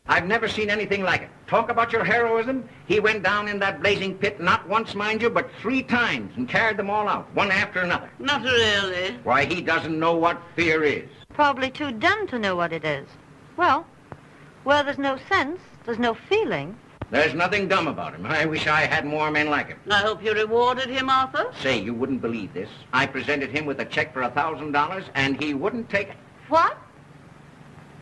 I've never seen anything like it. Talk about your heroism. He went down in that blazing pit, not once, mind you, but 3 times, and carried them all out, one after another. Not really. Why, he doesn't know what fear is. Probably too dumb to know what it is. Well, where there's no sense, there's no feeling. There's nothing dumb about him. I wish I had more men like him. I hope you rewarded him, Arthur. Say, you wouldn't believe this. I presented him with a check for $1,000, and he wouldn't take it. What?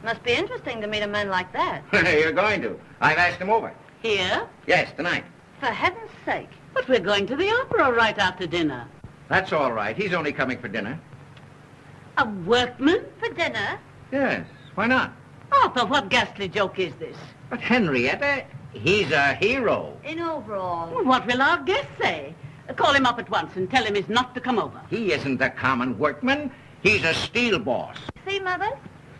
Must be interesting to meet a man like that. You're going to. I've asked him over. Here? Yes, tonight. For heaven's sake. But we're going to the opera right after dinner. That's all right. He's only coming for dinner. A workman? For dinner? Yes, why not? Arthur, what ghastly joke is this? But Henrietta, he's a hero. In overall. Well, what will our guest say? Call him up at once and tell him he's not to come over. He isn't a common workman. He's a steel boss. See, Mother?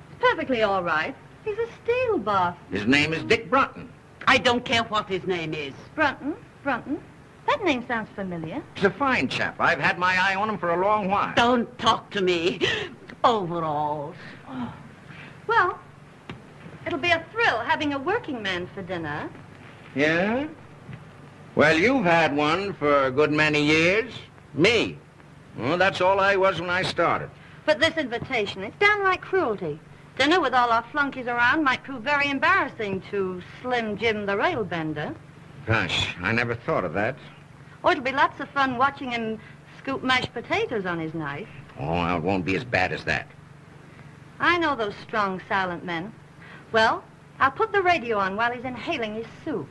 It's perfectly all right. He's a steel boss. His name is Dick Brunton. I don't care what his name is. Brunton? Brunton? That name sounds familiar. He's a fine chap. I've had my eye on him for a long while. Don't talk to me. Overalls. Oh. Well, it'll be a thrill having a working man for dinner. Yeah? Well, you've had one for a good many years. Me. Well, that's all I was when I started. But this invitation, it's downright cruelty. Dinner with all our flunkies around might prove very embarrassing to Slim Jim the railbender. Gosh, I never thought of that. Or it'll be lots of fun watching him scoop mashed potatoes on his knife. Oh, it won't be as bad as that. I know those strong, silent men. Well, I'll put the radio on while he's inhaling his soup.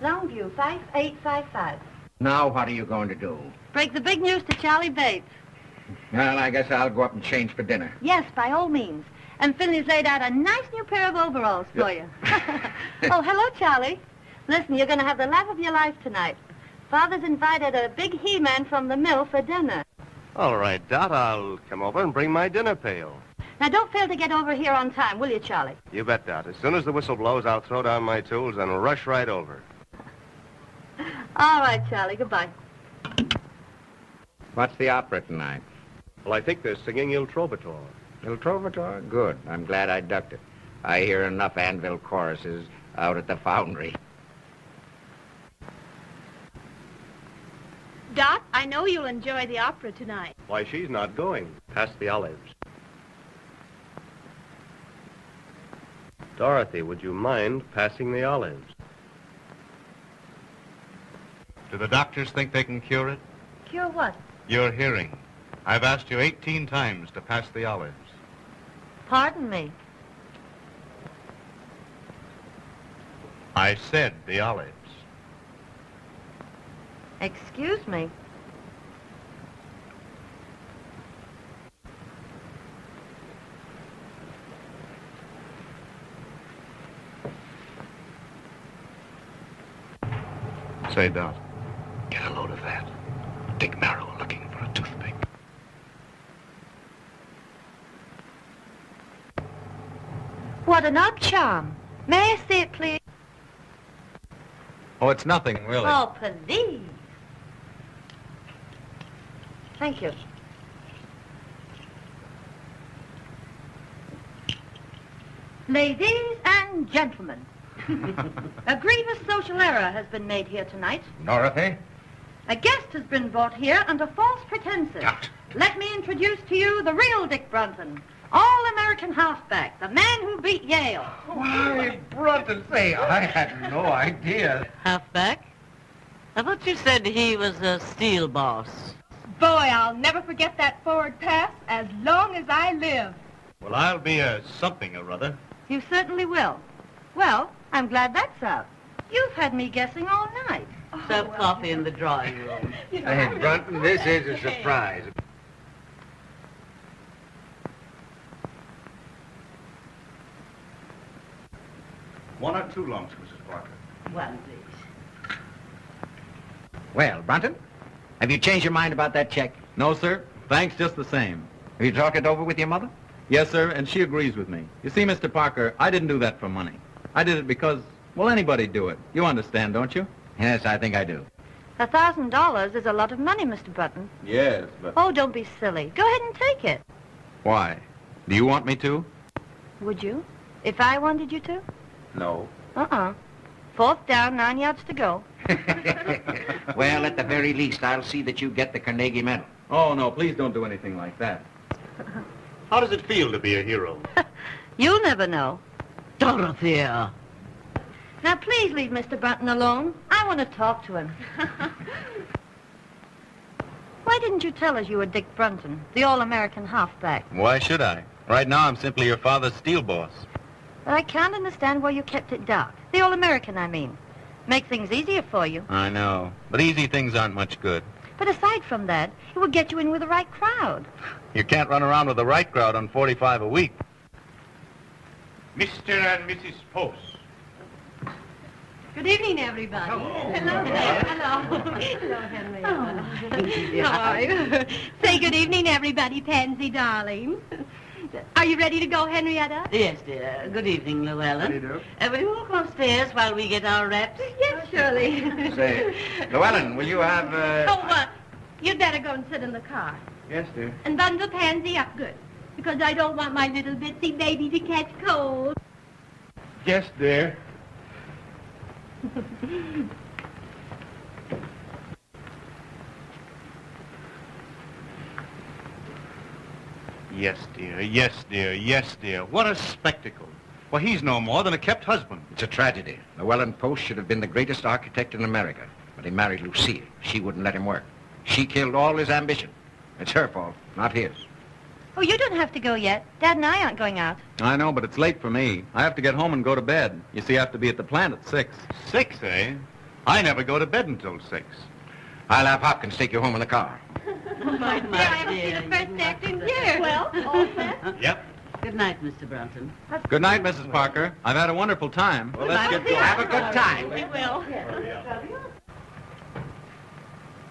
Longview, 5855. Now what are you going to do? Break the big news to Charlie Bates. Well, I guess I'll go up and change for dinner. Yes, by all means. And Finley's laid out a nice new pair of overalls for you. Oh, hello, Charlie. Listen, you're going to have the laugh of your life tonight. Father's invited a big he-man from the mill for dinner. All right, Dot, I'll come over and bring my dinner pail. Now, don't fail to get over here on time, will you, Charlie? You bet, Dot. As soon as the whistle blows, I'll throw down my tools and rush right over. All right, Charlie. Goodbye. What's the opera tonight? Well, I think they're singing Il Trovatore. Il Trovatore? Good. I'm glad I ducked it. I hear enough anvil choruses out at the foundry. Dot, I know you'll enjoy the opera tonight. Why, she's not going. Pass the olives. Dorothy, would you mind passing the olives? Do the doctors think they can cure it? Cure what? Your hearing. I've asked you 18 times to pass the olives. Pardon me. I said the olives. Excuse me. Say, Dot. Get a load of that. Dick Merrill looking for a toothpick. What an odd charm. May I see it, please? Oh, it's nothing, really. Oh, please. Thank you. Ladies and gentlemen, a grievous social error has been made here tonight. Dorothy? A guest has been brought here under false pretenses. Dot. Let me introduce to you the real Dick Brunton, all-American halfback, the man who beat Yale. Why, Brunton, say, I had no idea. Halfback? I thought you said he was a steel boss. Boy, I'll never forget that forward pass as long as I live. Well, I'll be a something or other. You certainly will. Well, I'm glad that's out. You've had me guessing all night. Serve coffee in the drawing room. Hey, Brunton, this is a surprise. One or two lumps, Mrs. Parker. One, please. Well, Brunton, have you changed your mind about that check? No, sir. Thanks just the same. Have you talked it over with your mother? Yes, sir, and she agrees with me. You see, Mr. Parker, I didn't do that for money. I did it because, well, anybody'd do it. You understand, don't you? Yes, I think I do. $1,000 is a lot of money, Mr. Button. Yes, but... Oh, don't be silly. Go ahead and take it. Why? Do you want me to? Would you? If I wanted you to? No. Fourth down, 9 yards to go. Well, at the very least, I'll see that you get the Carnegie Medal. Oh, no, please don't do anything like that. How does it feel to be a hero? You'll never know. Dorothy. Now, please leave Mr. Button alone. I want to talk to him. Why didn't you tell us you were Dick Brunton, the all-American halfback? Why should I? Right now, I'm simply your father's steel boss. But I can't understand why you kept it dark. The all-American, I mean. Make things easier for you. I know, but easy things aren't much good. But aside from that, it would get you in with the right crowd. You can't run around with the right crowd on 45 a week. Mr. and Mrs. Post. Good evening, everybody. Hello there. Hello. Hello, Henry. How are you? Say good evening, everybody, Pansy, darling. Are you ready to go, Henrietta? Yes, dear. Good evening, Llewellyn. How do you do? Will you walk upstairs while we get our wraps? Yes, surely. Say, Llewellyn, will you have, You'd better go and sit in the car. Yes, dear. And bundle Pansy up good, because I don't want my little bitsy baby to catch cold. Yes, dear. Yes, dear. Yes, dear. Yes, dear. What a spectacle. Well, he's no more than a kept husband. It's a tragedy. Llewellyn Post should have been the greatest architect in America, but he married Lucille. She wouldn't let him work. She killed all his ambition. It's her fault, not his. Oh, you don't have to go yet. Dad and I aren't going out. I know, but it's late for me. I have to get home and go to bed. You see, I have to be at the plant at 6. 6, eh? I never go to bed until 6. I'll have Hopkins take you home in the car. My I have to see the first act in here. Well, all set? Yep. Good night, Mr. Brunton. Good night, Mrs. Parker. I've had a wonderful time. Well, let's get going. Have a good time. We will.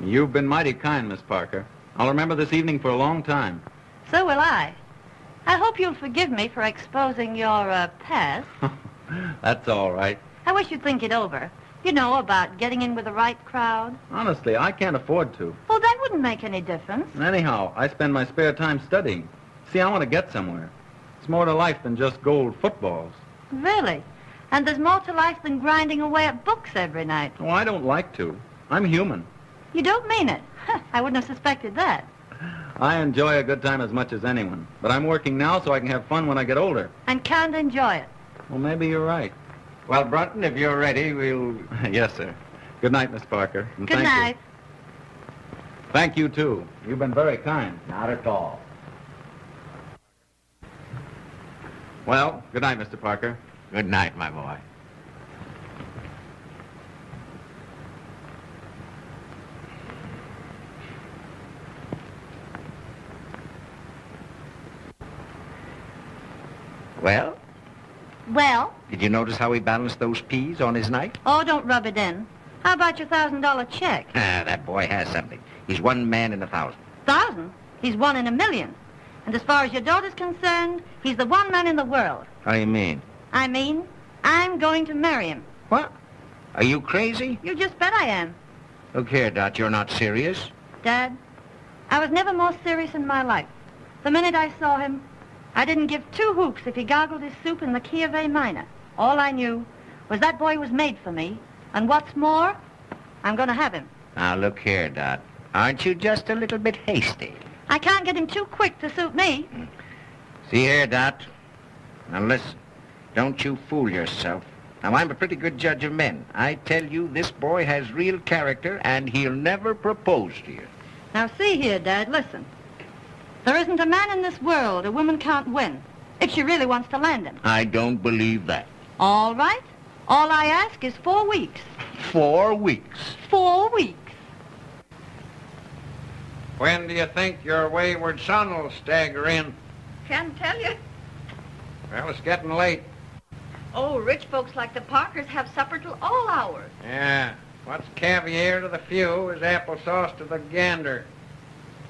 You've been mighty kind, Miss Parker. I'll remember this evening for a long time. So will I. I hope you'll forgive me for exposing your, past. That's all right. I wish you'd think it over. You know, about getting in with the right crowd. Honestly, I can't afford to. Well, that wouldn't make any difference. Anyhow, I spend my spare time studying. See, I want to get somewhere. It's more to life than just gold footballs. Really? And there's more to life than grinding away at books every night. Oh, I don't like to. I'm human. You don't mean it. I wouldn't have suspected that. I enjoy a good time as much as anyone. But I'm working now so I can have fun when I get older. And can't enjoy it. Well, maybe you're right. Well, Brunton, if you're ready, we'll... Yes, sir. Good night, Miss Parker. And Good thank night. You. Thank you, too. You've been very kind. Not at all. Well, good night, Mr. Parker. Good night, my boy. Well, Well? did you notice how he balanced those peas on his knife? Oh, don't rub it in. How about your $1,000 check? That boy has something. He's one man in 1,000. 1,000? He's 1 in a million. And as far as your daughter's concerned, he's the one man in the world. How do you mean? I mean, I'm going to marry him. What? Are you crazy? You just bet I am. Look here, Dot, you're not serious. Dad, I was never more serious in my life. The minute I saw him, I didn't give 2 hoots if he gargled his soup in the key of A minor. All I knew was that boy was made for me. And what's more, I'm going to have him. Now, look here, Dot. Aren't you just a little bit hasty? I can't get him too quick to suit me. See here, Dot. Now, listen. Don't you fool yourself. Now, I'm a pretty good judge of men. I tell you, this boy has real character, and he'll never propose to you. Now, see here, Dad, listen. There isn't a man in this world a woman can't win, if she really wants to land him. I don't believe that. All right. All I ask is 4 weeks. 4 weeks. 4 weeks. When do you think your wayward son will stagger in? Can't tell you. Well, it's getting late. Oh, rich folks like the Parkers have supper till all hours. Yeah. What's caviar to the few is applesauce to the gander.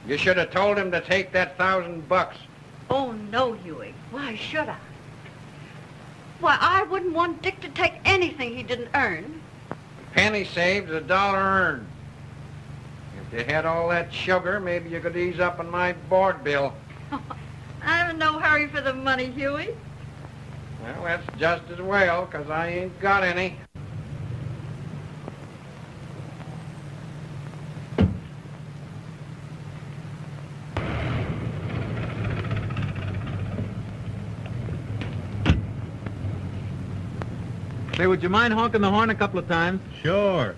You should have told him to take that $1,000. Oh, no, Huey. Why should I? Why, I wouldn't want Dick to take anything he didn't earn. A penny saved is $1 earned. If you had all that sugar, maybe you could ease up on my board bill. I'm in no hurry for the money, Huey. Well, that's just as well, 'cause I ain't got any. Say, would you mind honking the horn a couple of times? Sure.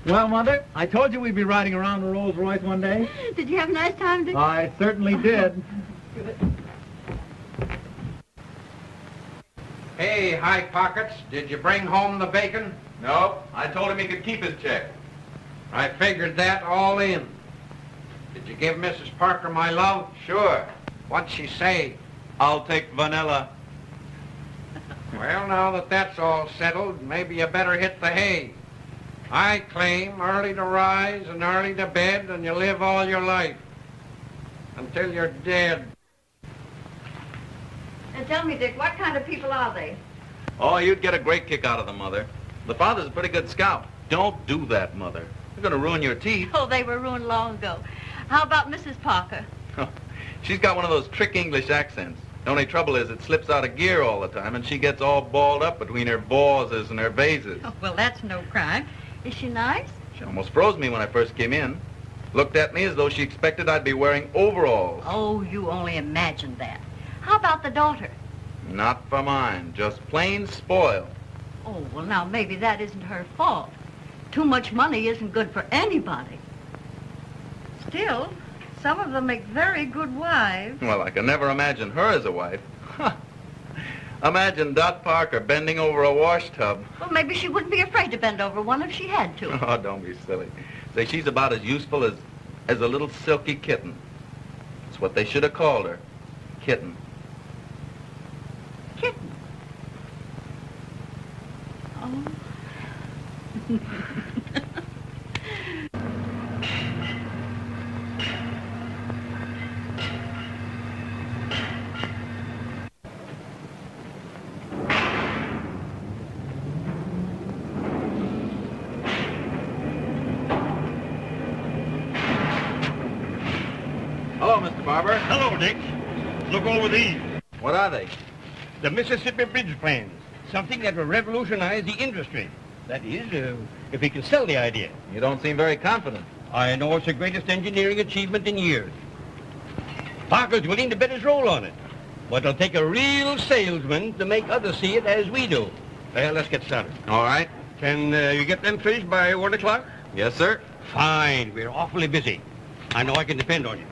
Well, Mother, I told you we'd be riding around a Rolls Royce one day. Did you have a nice time, Dick? I certainly did. Hey, High Pockets, did you bring home the bacon? No, I told him he could keep his check. I figured that all in. Did you give Mrs. Parker my love? Sure. What'd she say? I'll take vanilla. Well, now that that's all settled, maybe you better hit the hay. I claim early to rise and early to bed, and you live all your life. Until you're dead. And tell me, Dick, what kind of people are they? Oh, you'd get a great kick out of them, Mother. The father's a pretty good scout. Don't do that, Mother. You're going to ruin your teeth. Oh, they were ruined long ago. How about Mrs. Parker? She's got one of those trick English accents. The only trouble is it slips out of gear all the time, and she gets all balled up between her bauses and her vases. Oh, well, that's no crime. Is she nice? She almost froze me when I first came in. Looked at me as though she expected I'd be wearing overalls. Oh, you only imagined that. How about the daughter? Not for mine. Just plain spoiled. Oh, well, now, maybe that isn't her fault. Too much money isn't good for anybody. Still, some of them make very good wives. Well, I can never imagine her as a wife. Imagine Dot Parker bending over a wash tub. Well, maybe she wouldn't be afraid to bend over one if she had to. Oh, don't be silly. Say, she's about as useful as a little silky kitten. That's what they should have called her. Kitten. Kitten? Oh. Hello, Mr. Barber. Hello, Dick. Look over these. What are they? The Mississippi Bridge plans. Something that will revolutionize the industry. That is, if we can sell the idea. You don't seem very confident. I know it's the greatest engineering achievement in years. Parker's willing to bet his roll on it. But it'll take a real salesman to make others see it as we do. Well, let's get started. All right. Can you get them finished by 1 o'clock? Yes, sir. Fine. We're awfully busy. I know I can depend on you.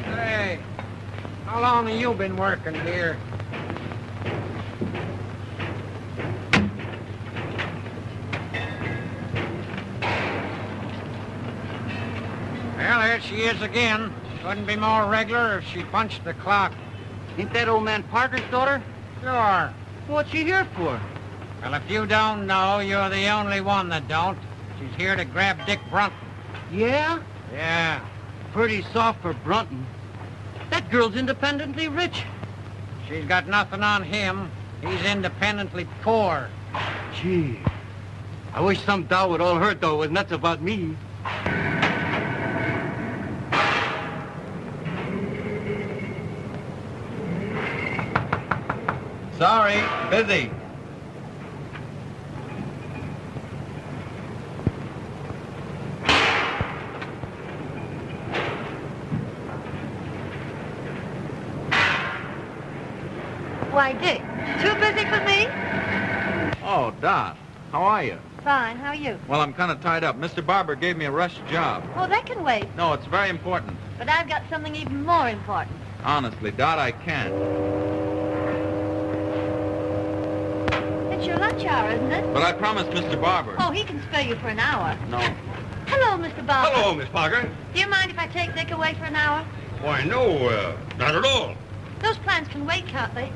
Hey, how long have you been working here? Well, there she is again. Couldn't be more regular if she punched the clock. Ain't that old man Parker's daughter? Sure. What's she here for? Well, if you don't know, you're the only one that don't. She's here to grab Dick Brunton. Yeah? Yeah. Pretty soft for Brunton. That girl's independently rich. She's got nothing on him. He's independently poor. Gee. I wish some doll would all her dough was nuts about me. Sorry, busy. Why, Dick, too busy for me? Oh, Dot, how are you? Fine. How are you? Well, I'm kind of tied up. Mr. Barber gave me a rush job. Oh, that can wait. No, it's very important. But I've got something even more important. Honestly, Dot, I can't. It's your lunch hour, isn't it? But I promised Mr. Barber. Oh, he can spare you for an hour. No. Hello, Mr. Barber. Hello, Miss Parker. Do you mind if I take Dick away for an hour? Why, no, not at all. Those plans can wait, can't they?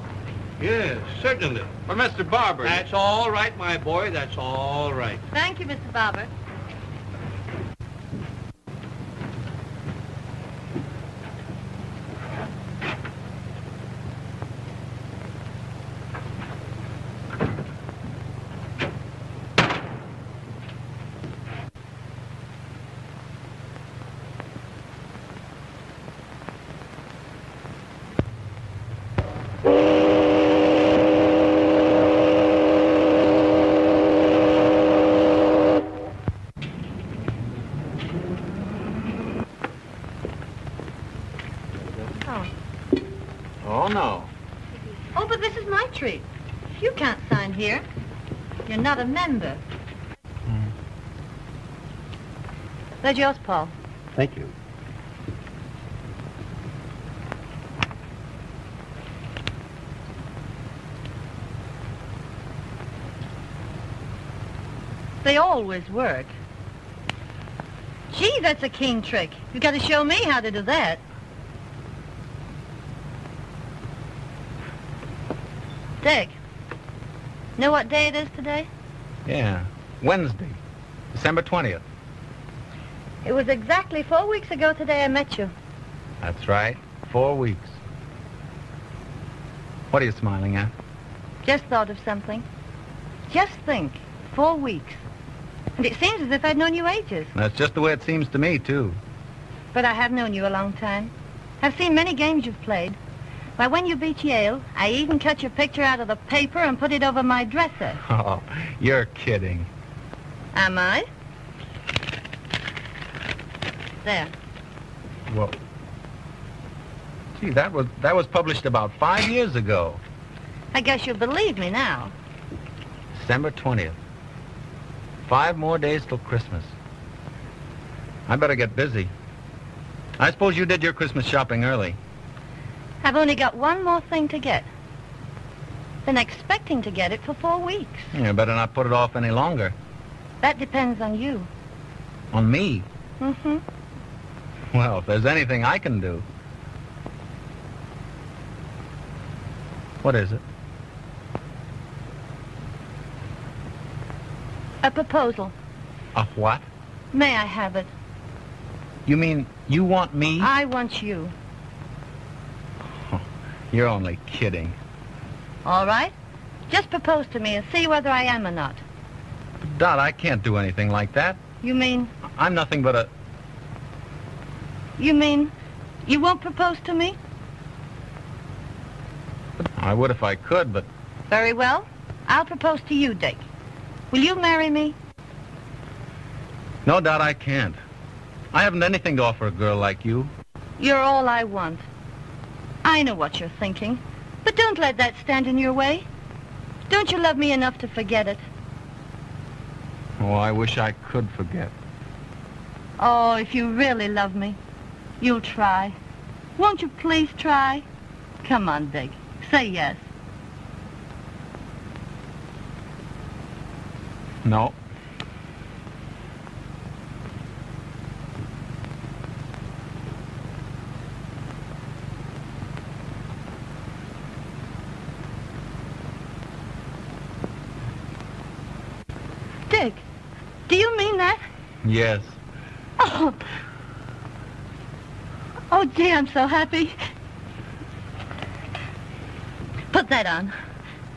Yes, certainly. But Mr. Barber... That's all right, my boy. That's all right. Thank you, Mr. Barber. Oh, no. Oh, but this is my treat. You can't sign here. You're not a member. There's yours, Paul. Thank you. They always work. Gee, that's a keen trick. You got to show me how to do that. Dick, know what day it is today? Yeah. Wednesday. December 20th. It was exactly 4 weeks ago today I met you. That's right. 4 weeks. What are you smiling at? Just thought of something. Just think, 4 weeks. And it seems as if I'd known you ages. That's just the way it seems to me, too. But I have known you a long time. I've seen many games you've played. Why, when you beat Yale, I even cut your picture out of the paper and put it over my dresser. Oh, you're kidding. Am I? There. Well, gee, that was published about 5 years ago. I guess you'll believe me now. December 20th. 5 more days till Christmas. I better get busy. I suppose you did your Christmas shopping early. I've only got one more thing to get. Been expecting to get it for 4 weeks. You better not put it off any longer. That depends on you. On me? Mm-hmm. Well, if there's anything I can do. What is it? A proposal. A what? May I have it? You mean you want me? I want you. You're only kidding. All right. Just propose to me and see whether I am or not. Dot, I can't do anything like that. You mean... I'm nothing but a... You mean you won't propose to me? I would if I could, but... Very well. I'll propose to you, Dick. Will you marry me? No, Dot, I can't. I haven't anything to offer a girl like you. You're all I want. I know what you're thinking, but don't let that stand in your way. Don't you love me enough to forget it? Oh, I wish I could forget. Oh, if you really love me, you'll try. Won't you please try? Come on, Dick. Say yes. No. Dick, do you mean that? Yes. Oh. Oh, gee, I'm so happy. Put that on.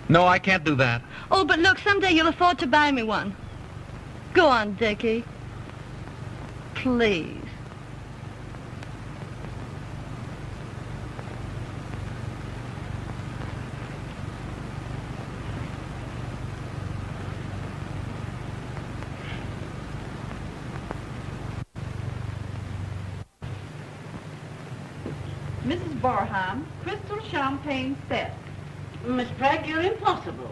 No, I can't do that. Oh, but look, someday you'll afford to buy me one. Go on, Dickie. Please. Mrs. Barham, crystal champagne set. Miss Bragg, you're impossible.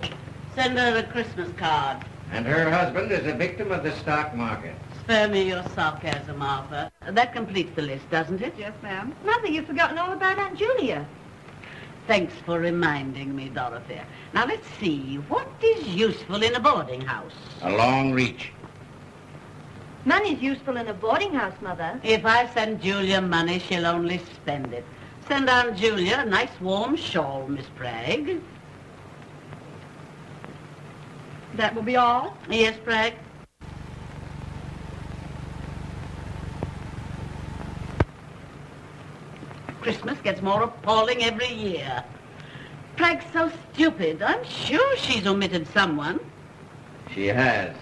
Send her a Christmas card. And her husband is a victim of the stock market. Spare me your sarcasm, Arthur. That completes the list, doesn't it? Yes, ma'am. Mother, you've forgotten all about Aunt Julia. Thanks for reminding me, Dorothy. Now, let's see. What is useful in a boarding house? A long reach. Money's useful in a boarding house, Mother. If I send Julia money, she'll only spend it. Send Aunt Julia a nice warm shawl, Miss Bragg. That will be all? Yes, Bragg? Christmas gets more appalling every year. Bragg's so stupid. I'm sure she's omitted someone. She has.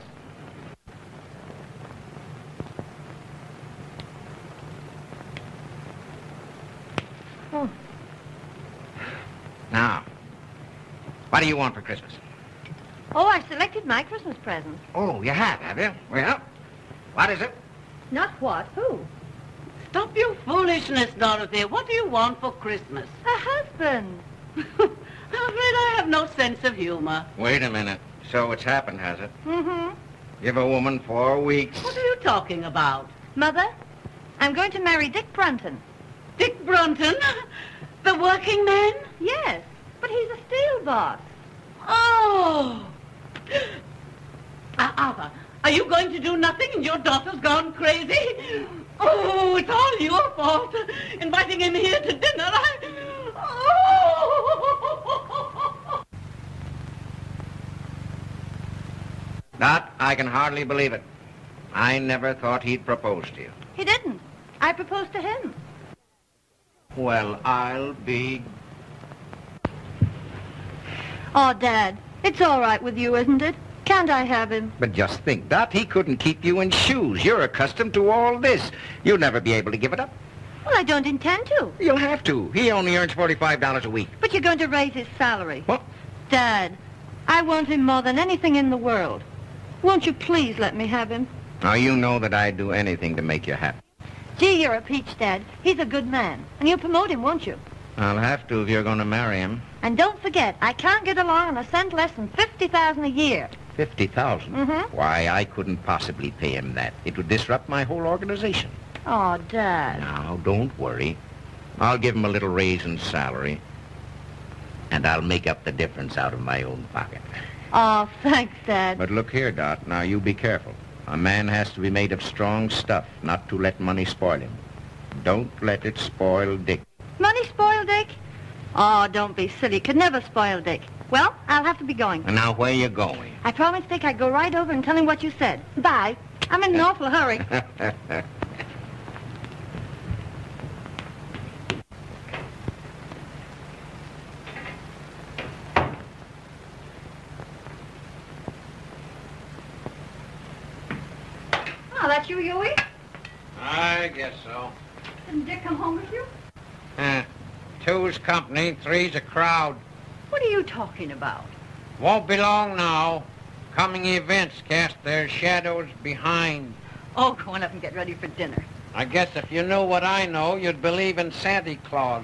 Oh. Now, what do you want for Christmas? Oh, I selected my Christmas present. Oh, you have you? Well, what is it? Not what? Who? Stop your foolishness, Dorothy. What do you want for Christmas? A husband. I'm afraid I have no sense of humor. Wait a minute. So it's happened, has it? Mm-hmm. Give a woman 4 weeks. What are you talking about? Mother, I'm going to marry Dick Brunton. Dick Brunton? The working man? Yes, but he's a steel boss. Oh! Arthur, are you going to do nothing and your daughter's gone crazy? Oh, it's all your fault. Inviting him here to dinner, Oh! Dot, I can hardly believe it. I never thought he'd propose to you. He didn't. I proposed to him. Well, I'll be... Oh, Dad, it's all right with you, isn't it? Can't I have him? But just think, Dot, he couldn't keep you in shoes. You're accustomed to all this. You'll never be able to give it up. Well, I don't intend to. You'll have to. He only earns $45 a week. But you're going to raise his salary. What? Dad, I want him more than anything in the world. Won't you please let me have him? Now, you know that I'd do anything to make you happy. Gee, you're a peach, Dad. He's a good man. And you'll promote him, won't you? I'll have to if you're going to marry him. And don't forget, I can't get along on a cent less than $50,000 a year. $50,000? Mm-hmm. Why, I couldn't possibly pay him that. It would disrupt my whole organization. Oh, Dad. Now, don't worry. I'll give him a little raise in salary. And I'll make up the difference out of my own pocket. Oh, thanks, Dad. But look here, Dot. Now, you be careful. A man has to be made of strong stuff, not to let money spoil him. Don't let it spoil Dick. Money spoil Dick? Oh, don't be silly. Could never spoil Dick. Well, I'll have to be going. And now, where you going? I promised Dick I'd go right over and tell him what you said. Bye. I'm in an awful hurry. Oh, that's you, Huey? I guess so. Didn't Dick come home with you? Two's company, three's a crowd. What are you talking about? Won't be long now. Coming events cast their shadows behind. Oh, go on up and get ready for dinner. I guess if you knew what I know, you'd believe in Santa Claus.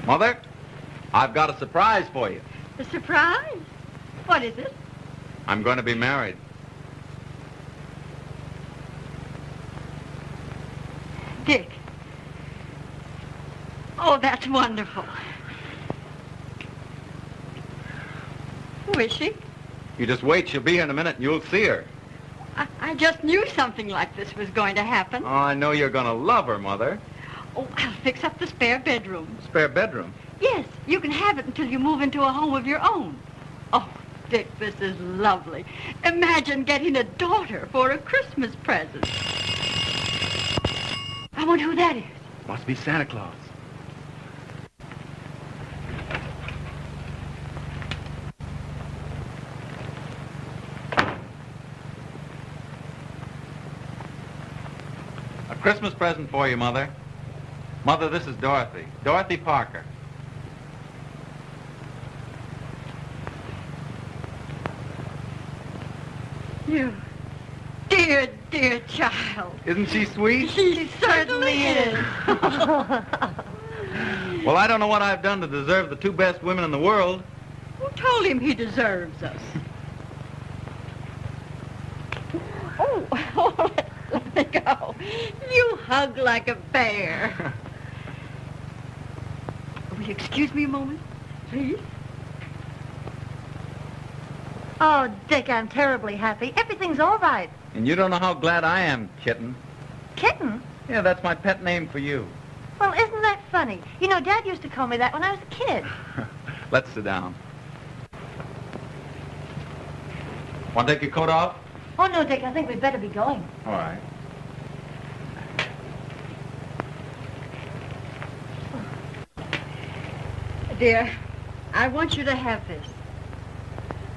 Mother, I've got a surprise for you. A surprise? What is it? I'm going to be married. Dick. Oh, that's wonderful. Who is she? You just wait. She'll be here in a minute and you'll see her. I just knew something like this was going to happen. Oh, I know you're going to love her, Mother. Oh, I'll fix up the spare bedroom. Spare bedroom? Yes, you can have it until you move into a home of your own. Oh, Dick, this is lovely. Imagine getting a daughter for a Christmas present. I wonder who that is. Must be Santa Claus. A Christmas present for you, Mother. Mother, this is Dorothy. Dorothy Parker. You dear, dear child. Isn't she sweet? She certainly is. Well, I don't know what I've done to deserve the two best women in the world. Who told him he deserves us? Oh, let me go. You hug like a bear. Will you excuse me a moment, please? Oh, Dick, I'm terribly happy. Everything's all right. And you don't know how glad I am, kitten. Kitten? Yeah, that's my pet name for you. Well, isn't that funny? You know, Dad used to call me that when I was a kid. Let's sit down. Want to take your coat off? Oh, no, Dick, I think we'd better be going. All right. Dear, I want you to have this.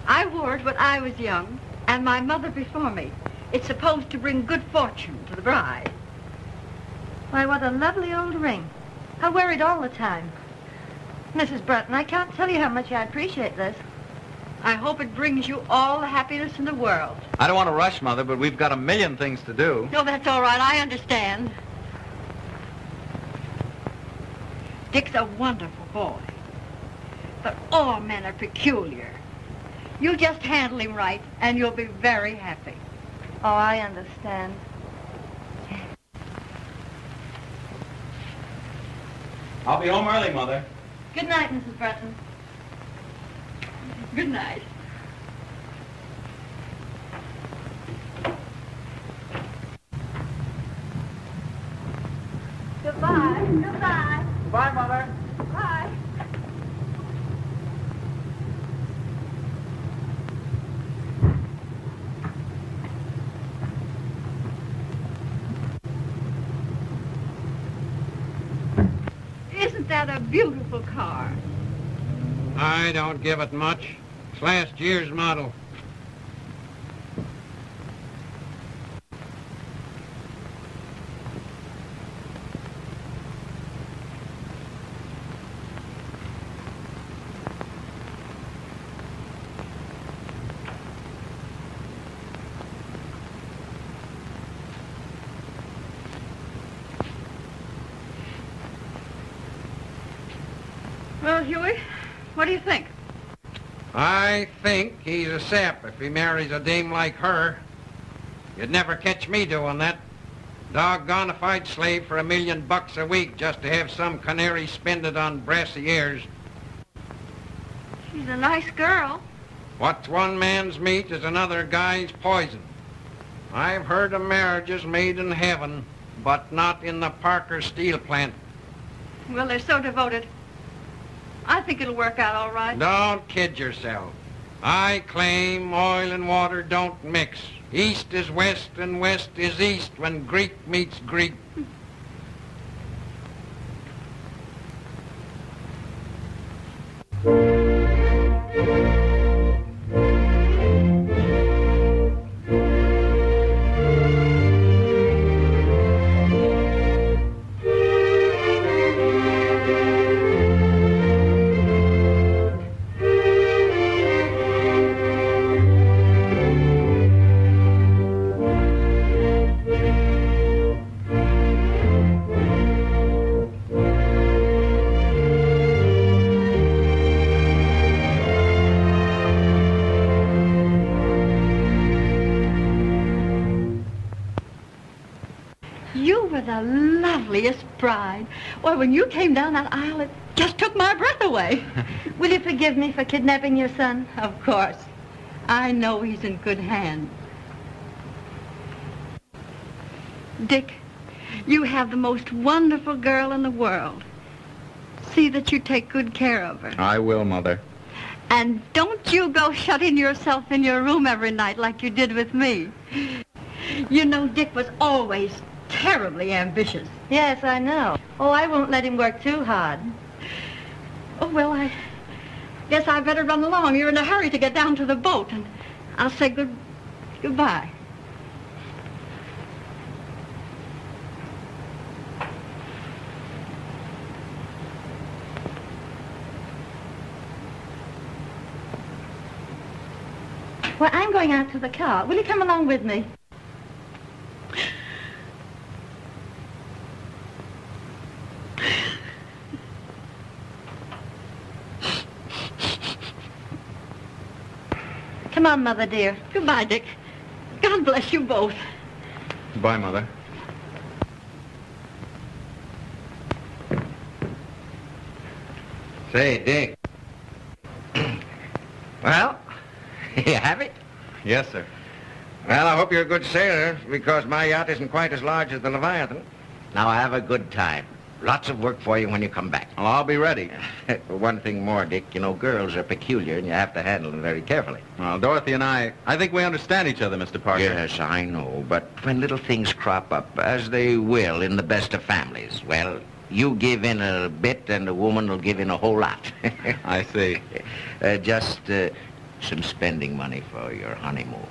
I wore it when I was young, and my mother before me. It's supposed to bring good fortune to the bride. Why, what a lovely old ring. I wear it all the time. Mrs. Bretton, I can't tell you how much I appreciate this. I hope it brings you all the happiness in the world. I don't want to rush, Mother, but we've got a million things to do. No, that's all right. I understand. Dick's a wonderful boy. But all men are peculiar. You just handle him right, and you'll be very happy. Oh, I understand. I'll be home early, Mother. Good night, Mrs. Bretton. Good night. Goodbye. Goodbye. Goodbye, Mother. Bye. Isn't that a beautiful car? I don't give it much. It's last year's model. Well, Huey, what do you think? I think he's a sap if he marries a dame like her. You'd never catch me doing that. Doggone if I'd slave for $1 million a week just to have some canary spend it on brassy ears. She's a nice girl. What's one man's meat is another guy's poison. I've heard of marriages made in heaven, but not in the Parker steel plant. Well, they're so devoted. I think it'll work out all right. Don't kid yourself. I claim oil and water don't mix. East is west and west is east when Greek meets Greek. The loveliest bride. Well, when you came down that aisle, it just took my breath away. Will you forgive me for kidnapping your son? Of course. I know he's in good hands. Dick, you have the most wonderful girl in the world. See that you take good care of her. I will, Mother. And don't you go shutting yourself in your room every night like you did with me. You know, Dick was always terribly ambitious. Yes, I know. Oh, I won't let him work too hard. Oh, well, I guess I better run along. You're in a hurry to get down to the boat, and I'll say goodbye. Well, I'm going out to the car. Will you come along with me? Come on, Mother, dear. Goodbye, Dick. God bless you both. Goodbye, Mother. Say, Dick. Well, you have it? Yes, sir. Well, I hope you're a good sailor, because my yacht isn't quite as large as the Leviathan. Now, have a good time. Lots of work for you when you come back. Well, I'll be ready. One thing more, Dick. You know, girls are peculiar, and you have to handle them very carefully. Well, Dorothy and I think we understand each other, Mr. Parker. Yes, I know. But when little things crop up, as they will in the best of families, well, you give in a bit, and the woman will give in a whole lot. I see. Just some spending money for your honeymoon.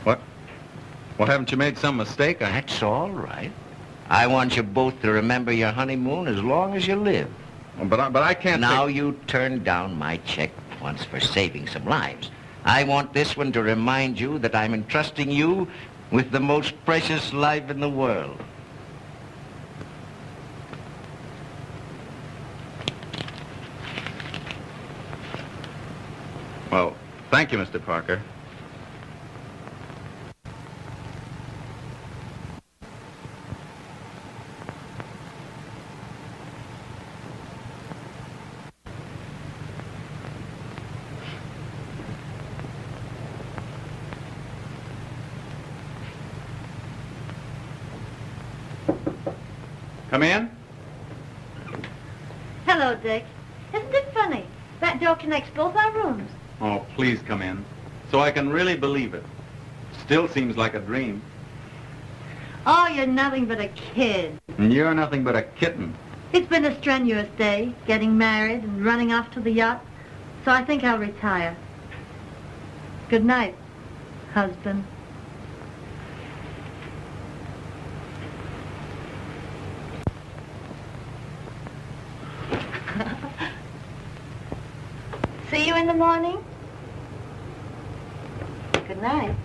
What? Well, haven't you made some mistake? That's all right. I want you both to remember your honeymoon as long as you live. But I can't... Now you turned down my check once for saving some lives. I want this one to remind you that I'm entrusting you with the most precious life in the world. Well, thank you, Mr. Parker. Come in. Hello, Dick. Isn't it funny? That door connects both our rooms. Oh, please come in, so I can really believe it. Still seems like a dream. Oh, you're nothing but a kid. And you're nothing but a kitten. It's been a strenuous day, getting married and running off to the yacht. So I think I'll retire. Good night, husband. See you in the morning. Good night.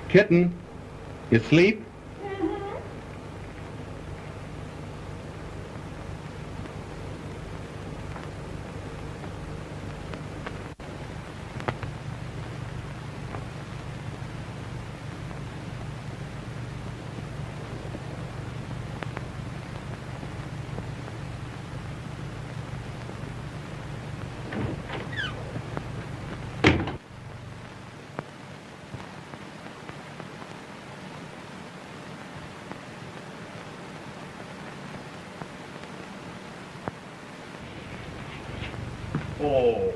Kitten, you sleep? Oh,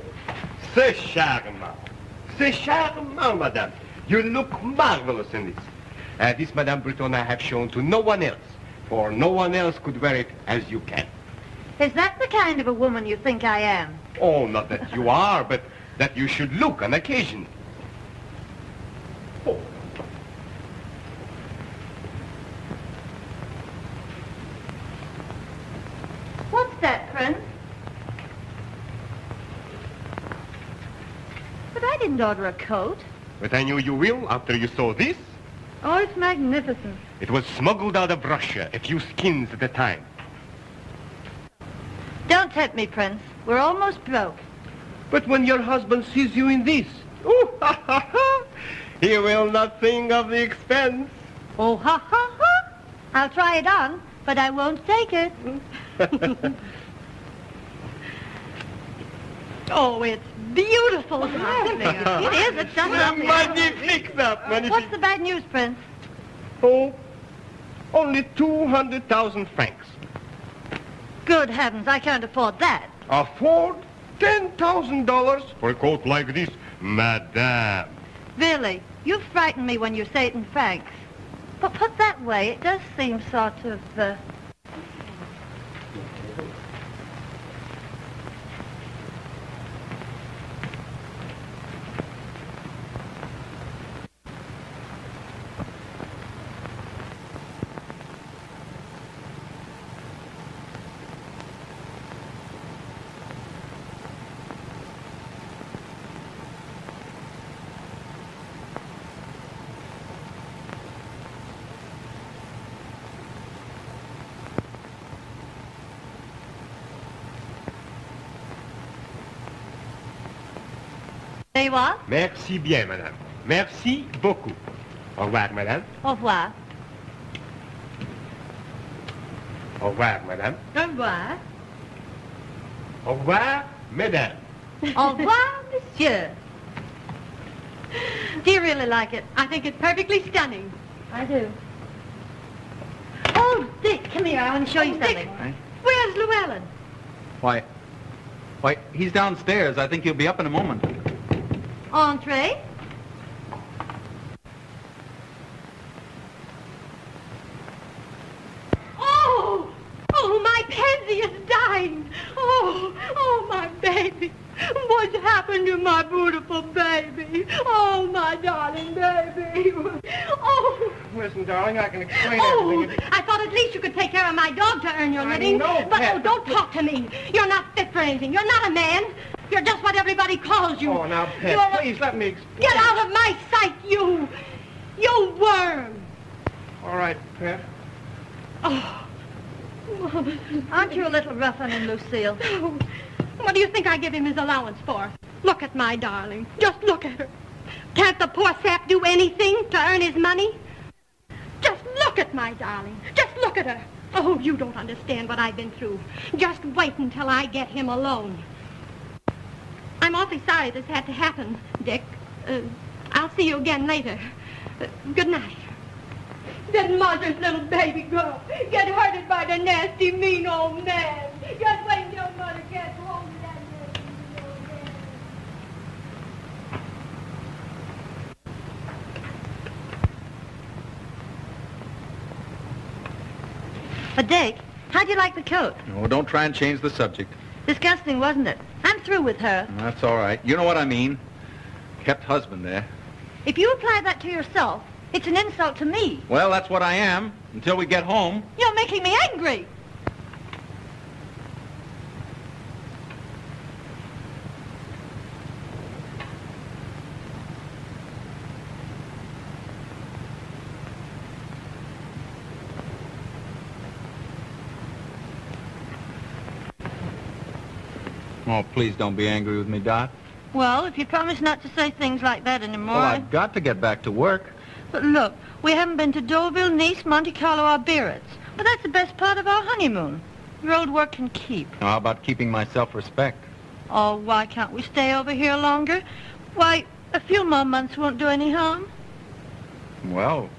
c'est charmant. C'est charmant, madame. You look marvelous in this. This, Madame Breton, I have shown to no one else, for no one else could wear it as you can. Is that the kind of a woman you think I am? Oh, not that you are, but that you should look on occasion. Oh. What's that, Prince? But I didn't order a coat. But I knew you will after you saw this. Oh, it's magnificent. It was smuggled out of Russia, a few skins at a time. Don't tempt me, Prince. We're almost broke. But when your husband sees you in this, ooh, ha, ha, ha, he will not think of the expense. Oh, ha, ha, ha. I'll try it on, but I won't take it. Oh, it's beautiful. It is. It's just lovely. Magnifique, that. Magnifique. What's the bad news, Prince? Oh, only 200,000 francs. Good heavens, I can't afford that. Afford? $10,000 for a coat like this, madame. Billy, you frighten me when you say it in Franks. But put that way, it does seem sort of, Say what? Merci bien, madame. Merci beaucoup. Au revoir, madame. Au revoir. Au revoir, madame. Au revoir. Au revoir, mesdames. Au revoir, monsieur. Do you really like it? I think it's perfectly stunning. I do. Oh, Dick, come here. I want to show you something. Right? Where's Llewellyn? Why, he's downstairs. I think he'll be up in a moment. Entree? Oh, my Pansy is dying. Oh, my baby. What's happened to my beautiful baby? Oh, my darling baby. Oh. Listen, darling, I can explain Oh, everything. I thought at least you could take care of my dog to earn your I living. know, But Pet. don't talk to me. You're not fit for anything. You're not a man. You're just what everybody calls you. Oh, now, Pet, You're please let me explain. Get out of my sight, you worm. All right, Pet. Oh. Aren't you a little rough on him, Lucille? What do you think I give him his allowance for? Look at my darling. Just look at her. Can't the poor sap do anything to earn his money? Just look at my darling. Just look at her. Oh, you don't understand what I've been through. Just wait until I get him alone. I'm awfully sorry this had to happen, Dick. I'll see you again later. Good night. Did Mother's little baby girl get hurted by the nasty, mean old man? Just wait until Mother gets home to that nasty, mean old man. But, Dick, how'd you like the coat? Oh, don't try and change the subject. Disgusting, wasn't it? I'm through with her. That's all right. You know what I mean. Kept husband there. If you apply that to yourself, it's an insult to me. Well, that's what I am, until we get home. You're making me angry. Oh, please don't be angry with me, Dot. Well, if you promise not to say things like that anymore... Well, I've got to get back to work. But look, we haven't been to Deauville, Nice, Monte Carlo, or Biarritz. But that's the best part of our honeymoon. Your old work can keep. How about keeping my self-respect? Oh, why can't we stay over here longer? Why, a few more months won't do any harm. Well...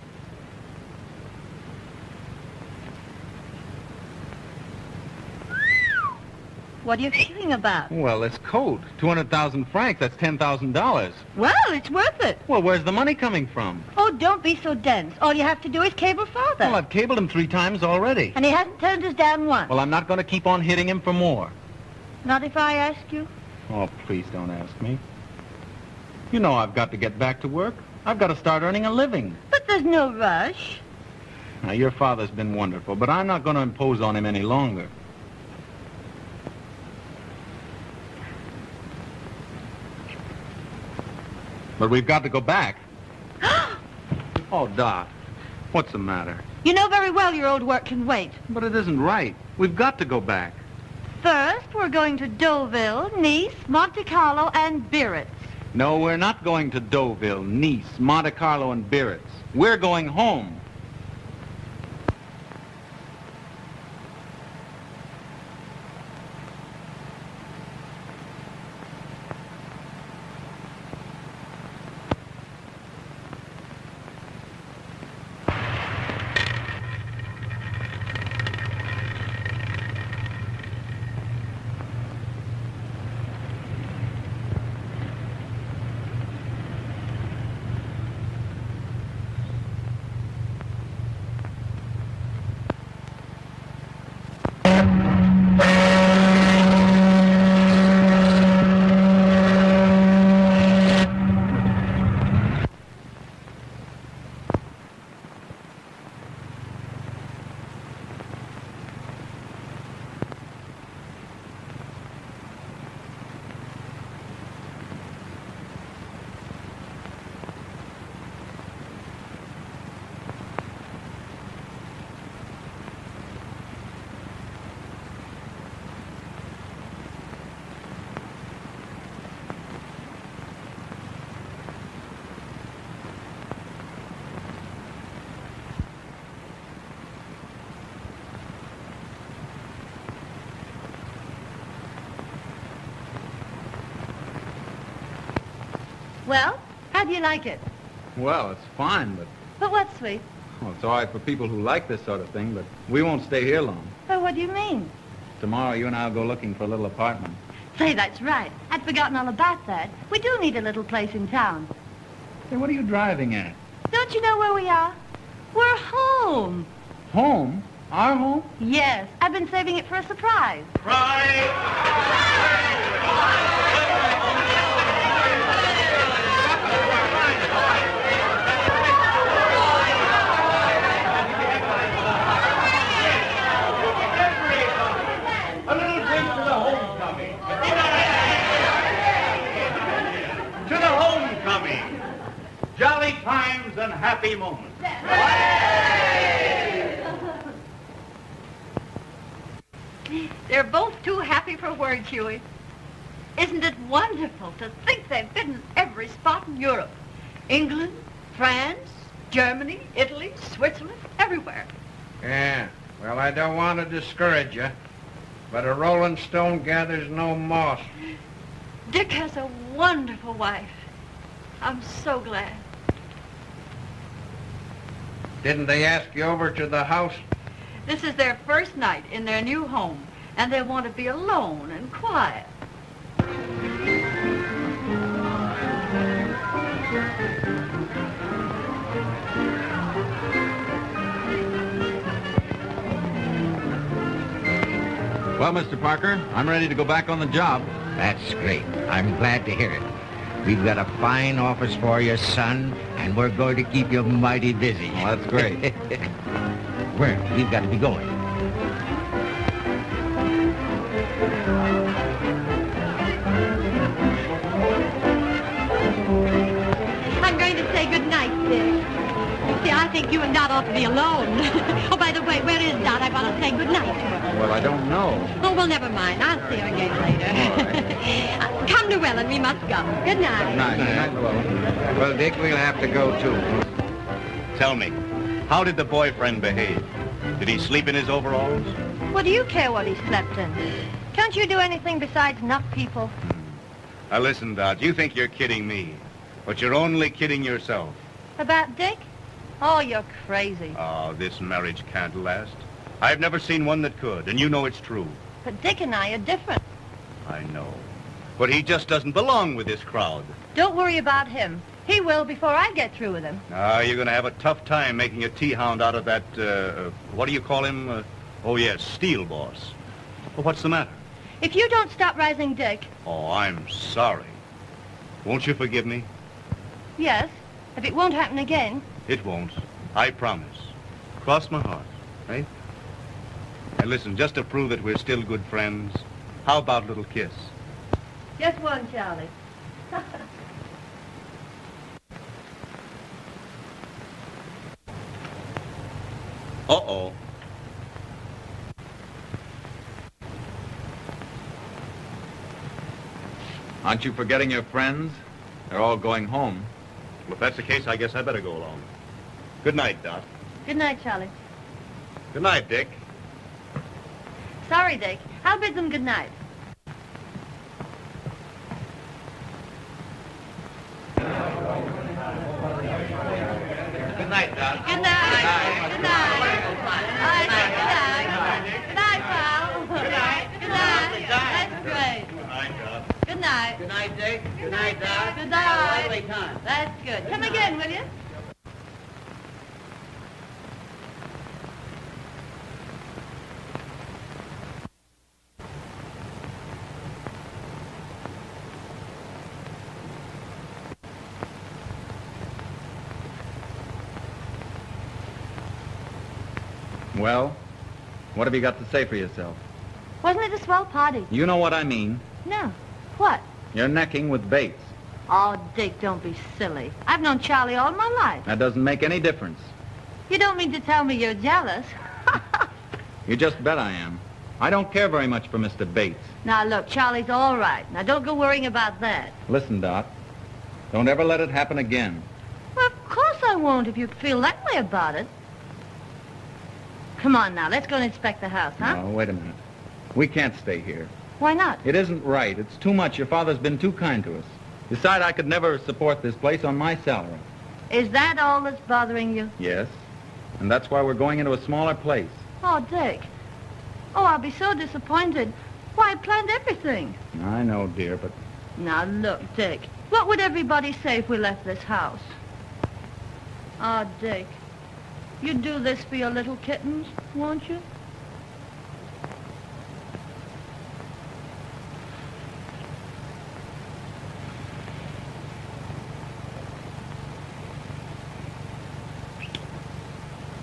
What are you feeling about? Well, this coat. 200,000 francs, that's $10,000. Well, it's worth it. Well, where's the money coming from? Oh, don't be so dense. All you have to do is cable Father. Well, I've cabled him 3 times already. And he hasn't turned us down once. Well, I'm not going to keep on hitting him for more. Not if I ask you? Oh, please don't ask me. You know I've got to get back to work. I've got to start earning a living. But there's no rush. Now, your father's been wonderful, but I'm not going to impose on him any longer. But we've got to go back. Oh, Dot, what's the matter? You know very well your old work can wait. But it isn't right. We've got to go back. First, we're going to Deauville, Nice, Monte Carlo, and Biarritz. No, we're not going to Deauville, Nice, Monte Carlo, and Biarritz. We're going home. Well, how do you like it? Well, it's fine, but... But what, sweet? Well, it's all right for people who like this sort of thing, but we won't stay here long. Oh, what do you mean? Tomorrow, you and I will go looking for a little apartment. Say, that's right. I'd forgotten all about that. We do need a little place in town. Say, what are you driving at? Don't you know where we are? We're home. Home? Our home? Yes. I've been saving it for a surprise. A little drink to the homecoming. To the homecoming. Jolly times and happy moments. They're both too happy for words, Huey. Isn't it wonderful to think they've been in every spot in Europe? England, France, Germany, Italy, Switzerland, everywhere. Yeah, well, I don't want to discourage you, but a rolling stone gathers no moss. Dick has a wonderful wife. I'm so glad. Didn't they ask you over to the house? This is their first night in their new home, and they want to be alone and quiet. Well, Mr. Parker, I'm ready to go back on the job. That's great. I'm glad to hear it. We've got a fine office for you, son, and we're going to keep you mighty busy. Well, that's great. Well, we've got to be going. I'm going to say good night, Dick. You see, I think you and Dot ought to be alone. Oh, by the way, where is Dot? I want to say good night to her. Well, I don't know. Oh, well, never mind. I'll see her again later. Come, Llewellyn, we must go. Good night. Good night. Good night, Llewellyn. Well, Dick, we'll have to go, too. Tell me, how did the boyfriend behave? Did he sleep in his overalls? What do you care what he slept in? Can't you do anything besides knock people? Now listen, Dot, you think you're kidding me, but you're only kidding yourself. About Dick? Oh, you're crazy. Oh, this marriage can't last. I've never seen one that could, and you know it's true. But Dick and I are different. I know. But he just doesn't belong with this crowd. Don't worry about him. He will before I get through with him. Ah, you're going to have a tough time making a tea-hound out of that, what do you call him? Oh, yes, Steel Boss. Well, what's the matter? If you don't stop rising Dick... Oh, I'm sorry. Won't you forgive me? Yes, if it won't happen again. It won't. I promise. Cross my heart, right? And listen, just to prove that we're still good friends, how about a little kiss? Just one, Charlie. Uh-oh. Aren't you forgetting your friends? They're all going home. Well, if that's the case, I guess I better go along. Good night, Dot. Good night, Charlie. Good night, Dick. Sorry, Dick. I'll bid them good night. Good night, Dot. Good night. Good night. All right, good night. Good night, pal. Good night. Good night. That's great. Good night, Dot. Good night. Good night, Dick. Good night, Dot. Good night. Lovely time. That's good. Come again, will you? Well, what have you got to say for yourself? Wasn't it a swell party? You know what I mean. No. What? You're necking with Bates. Oh, Dick, don't be silly. I've known Charlie all my life. That doesn't make any difference. You don't mean to tell me you're jealous? You just bet I am. I don't care very much for Mr. Bates. Now, look, Charlie's all right. Now, don't go worrying about that. Listen, Dot. Don't ever let it happen again. Well, of course I won't if you feel that way about it. Come on now, let's go and inspect the house, huh? No, wait a minute. We can't stay here. Why not? It isn't right. It's too much. Your father's been too kind to us. Besides, I could never support this place on my salary. Is that all that's bothering you? Yes. And that's why we're going into a smaller place. Oh, Dick. Oh, I'll be so disappointed. Why, I planned everything. I know, dear, but... Now, look, Dick. What would everybody say if we left this house? Oh, Dick. You'd do this for your little kittens, won't you?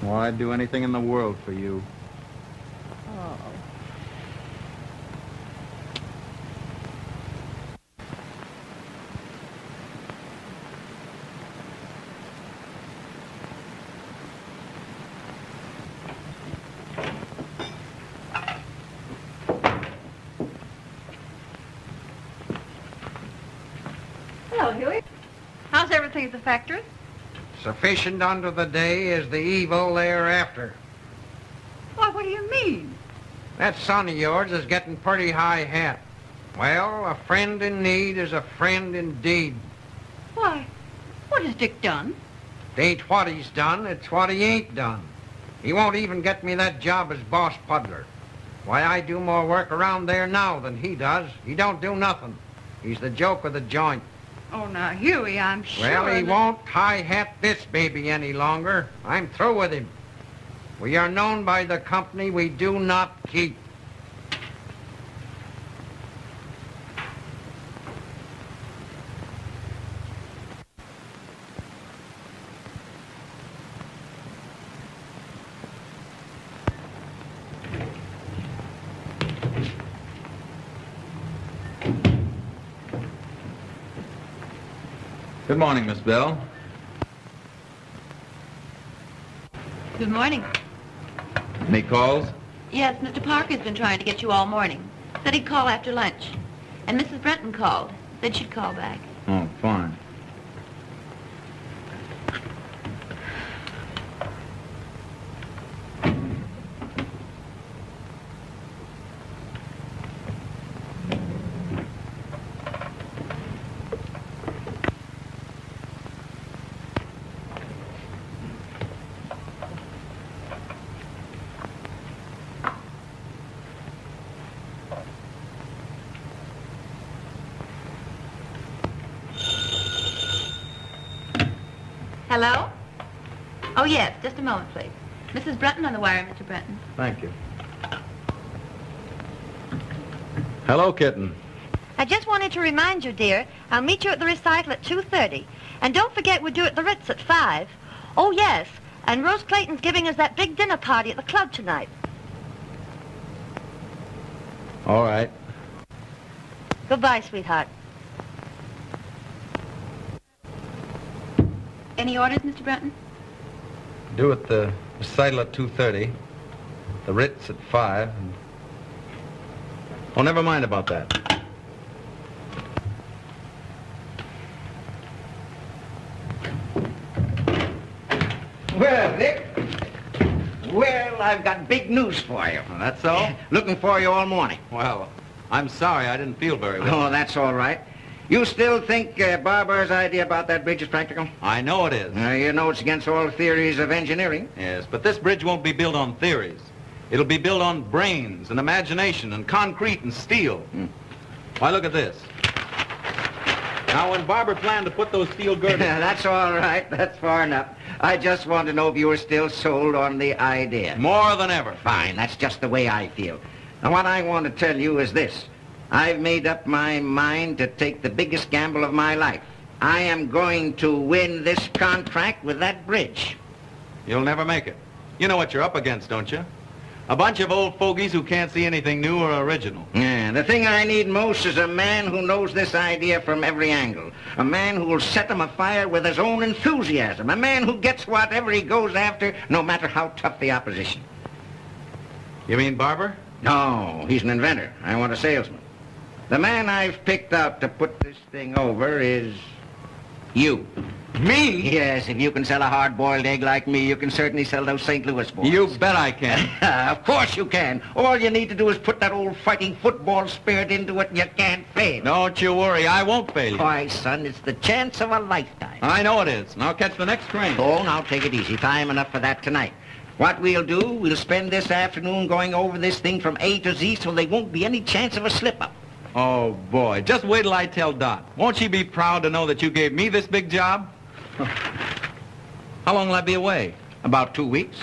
Well, I'd do anything in the world for you. Oh. Hello, Huey. How's everything at the factory? Sufficient unto the day is the evil thereafter. Why, what do you mean? That son of yours is getting pretty high hat. Well, a friend in need is a friend indeed. Why, what has Dick done? It ain't what he's done, it's what he ain't done. He won't even get me that job as boss puddler. Why, I do more work around there now than he does. He don't do nothing. He's the joke of the joint. Oh, now, Huey, I'm sure Well, he that- won't high-hat this baby any longer. I'm through with him. We are known by the company we do not keep. Good morning, Miss Bell. Good morning. Any calls? Yes, Mr. Parker's been trying to get you all morning. Said he'd call after lunch. And Mrs. Brenton called. Said she'd call back. Oh, fine. Hello? Oh, yes. Just a moment, please. Mrs. Brenton on the wire, Mr. Brenton. Thank you. Hello, kitten. I just wanted to remind you, dear, I'll meet you at the recital at 2:30. And don't forget we're due at the Ritz at 5. Oh, yes, and Rose Clayton's giving us that big dinner party at the club tonight. All right. Goodbye, sweetheart. Any orders, Mr. Brenton? Due at the recital at 2:30. The Ritz at 5. And... Oh, never mind about that. Well, Dick. Well, I've got big news for you. Oh, that's all? Looking for you all morning. Well, I'm sorry. I didn't feel very well. Oh, that's all right. You still think Barber's idea about that bridge is practical? I know it is. You know it's against all theories of engineering. Yes, but this bridge won't be built on theories. It'll be built on brains and imagination and concrete and steel. Why, look at this. Now, when Barber planned to put those steel girders... That's all right. That's far enough. I just want to know if you were still sold on the idea. More than ever. Fine. That's just the way I feel. Now, what I want to tell you is this. I've made up my mind to take the biggest gamble of my life. I am going to win this contract with that bridge. You'll never make it. You know what you're up against, don't you? A bunch of old fogies who can't see anything new or original. Yeah, the thing I need most is a man who knows this idea from every angle. A man who will set him afire with his own enthusiasm. A man who gets whatever he goes after, no matter how tough the opposition. You mean Barber? No, he's an inventor. I want a salesman. The man I've picked out to put this thing over is you. Me? Yes, if you can sell a hard-boiled egg like me, you can certainly sell those St. Louis boys. You bet I can. Of course you can. All you need to do is put that old fighting football spirit into it and you can't fail. Don't you worry, I won't fail you. Why, son, it's the chance of a lifetime. I know it is. Now catch the next train. Oh, now take it easy. Time enough for that tonight. What we'll do, we'll spend this afternoon going over this thing from A to Z so there won't be any chance of a slip-up. Oh, boy. Just wait till I tell Dot. Won't she be proud to know that you gave me this big job? How long will I be away? About 2 weeks.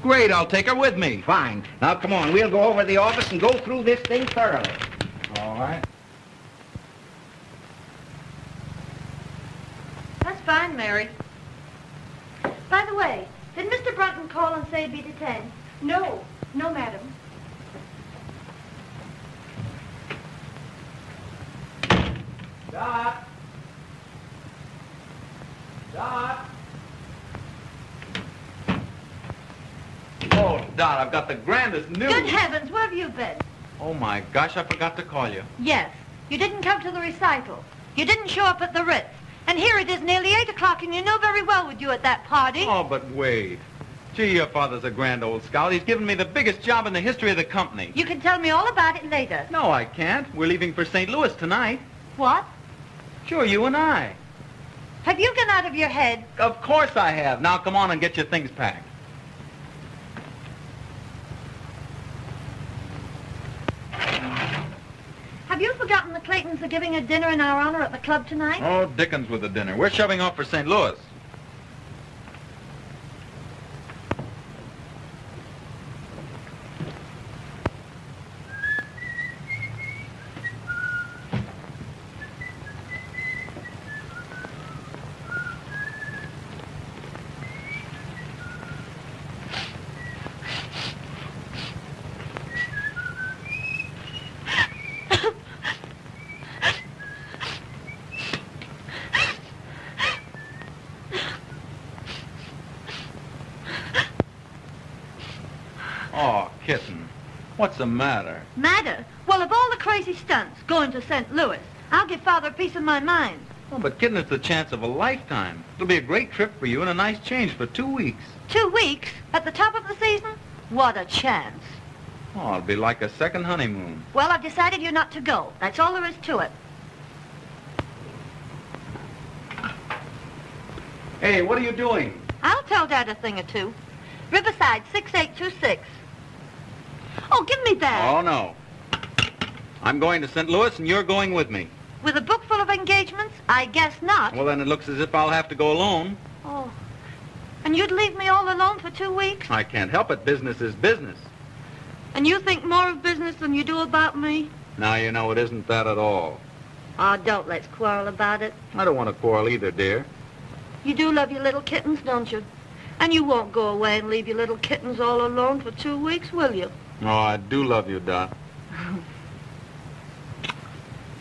Great, I'll take her with me. Fine. Now, come on. We'll go over to the office and go through this thing thoroughly. All right. That's fine, Mary. By the way, did Mr. Brunton call and say he'd be detained? No, no, madam. Dot! Dot! Oh, Dot, I've got the grandest news. Good heavens, where have you been? Oh, my gosh, I forgot to call you. Yes, you didn't come to the recital. You didn't show up at the Ritz. And here it is nearly 8 o'clock, and you know very well we'd you at that party. Oh, but Wade. Gee, your father's a grand old scout. He's given me the biggest job in the history of the company. You can tell me all about it later. No, I can't. We're leaving for St. Louis tonight. What? Sure, you and I. Have you gone out of your head? Of course I have. Now, come on and get your things packed. Have you forgotten the Claytons are giving a dinner in our honor at the club tonight? Oh, Dickens with the dinner. We're shoving off for St. Louis. Oh, kitten. What's the matter? Matter? Well, of all the crazy stunts, going to St. Louis, I'll give Father a piece of my mind. Oh, but kitten, it's the chance of a lifetime. It'll be a great trip for you and a nice change for 2 weeks. 2 weeks? At the top of the season? What a chance. Oh, it'll be like a second honeymoon. Well, I've decided you're not to go. That's all there is to it. Hey, what are you doing? I'll tell Dad a thing or two. Riverside, 6826. Oh, give me that. Oh, no. I'm going to St. Louis, and you're going with me. With a book full of engagements? I guess not. Well, then it looks as if I'll have to go alone. Oh. And you'd leave me all alone for 2 weeks? I can't help it. Business is business. And you think more of business than you do about me? Now, you know, it isn't that at all. Oh, don't let's quarrel about it. I don't want to quarrel either, dear. You do love your little kittens, don't you? And you won't go away and leave your little kittens all alone for 2 weeks, will you? Oh, I do love you, Dot.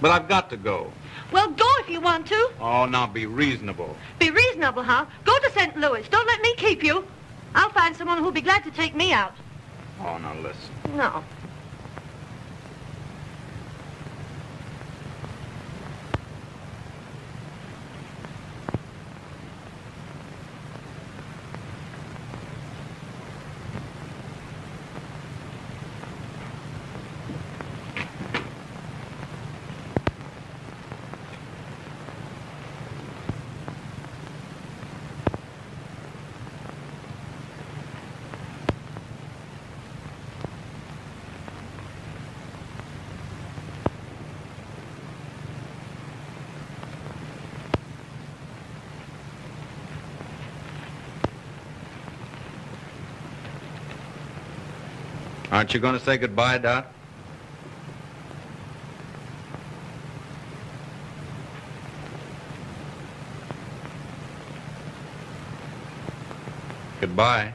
But I've got to go. Well, go if you want to. Oh, now be reasonable. Be reasonable, huh? Go to St. Louis. Don't let me keep you. I'll find someone who'll be glad to take me out. Oh, now listen. No. Aren't you going to say goodbye, Dot? Goodbye.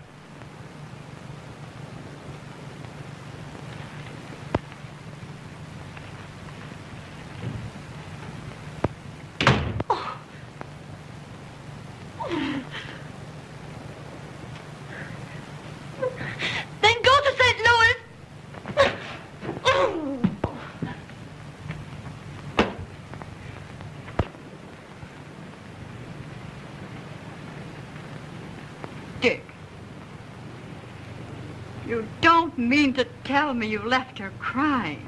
Then go to St. Louis. Dick, you don't mean to tell me you left her crying.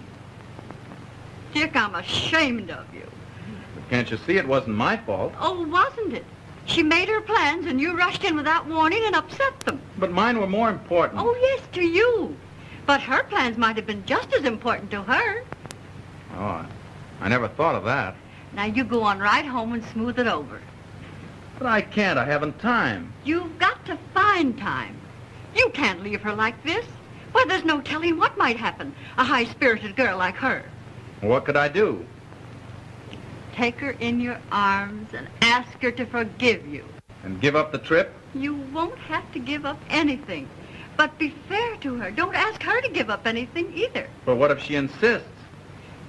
Dick, I'm ashamed of you. But can't you see it wasn't my fault? Oh, wasn't it? She made her plans and you rushed in without warning and upset them. But mine were more important. Oh, yes, to you. But her plans might have been just as important to her. Oh, I never thought of that. Now you go on right home and smooth it over. But I can't. I haven't time. You've got to find time. You can't leave her like this. Why, there's no telling what might happen. A high-spirited girl like her. What could I do? Take her in your arms and ask her to forgive you. And give up the trip? You won't have to give up anything. But be fair to her. Don't ask her to give up anything either. But what if she insists?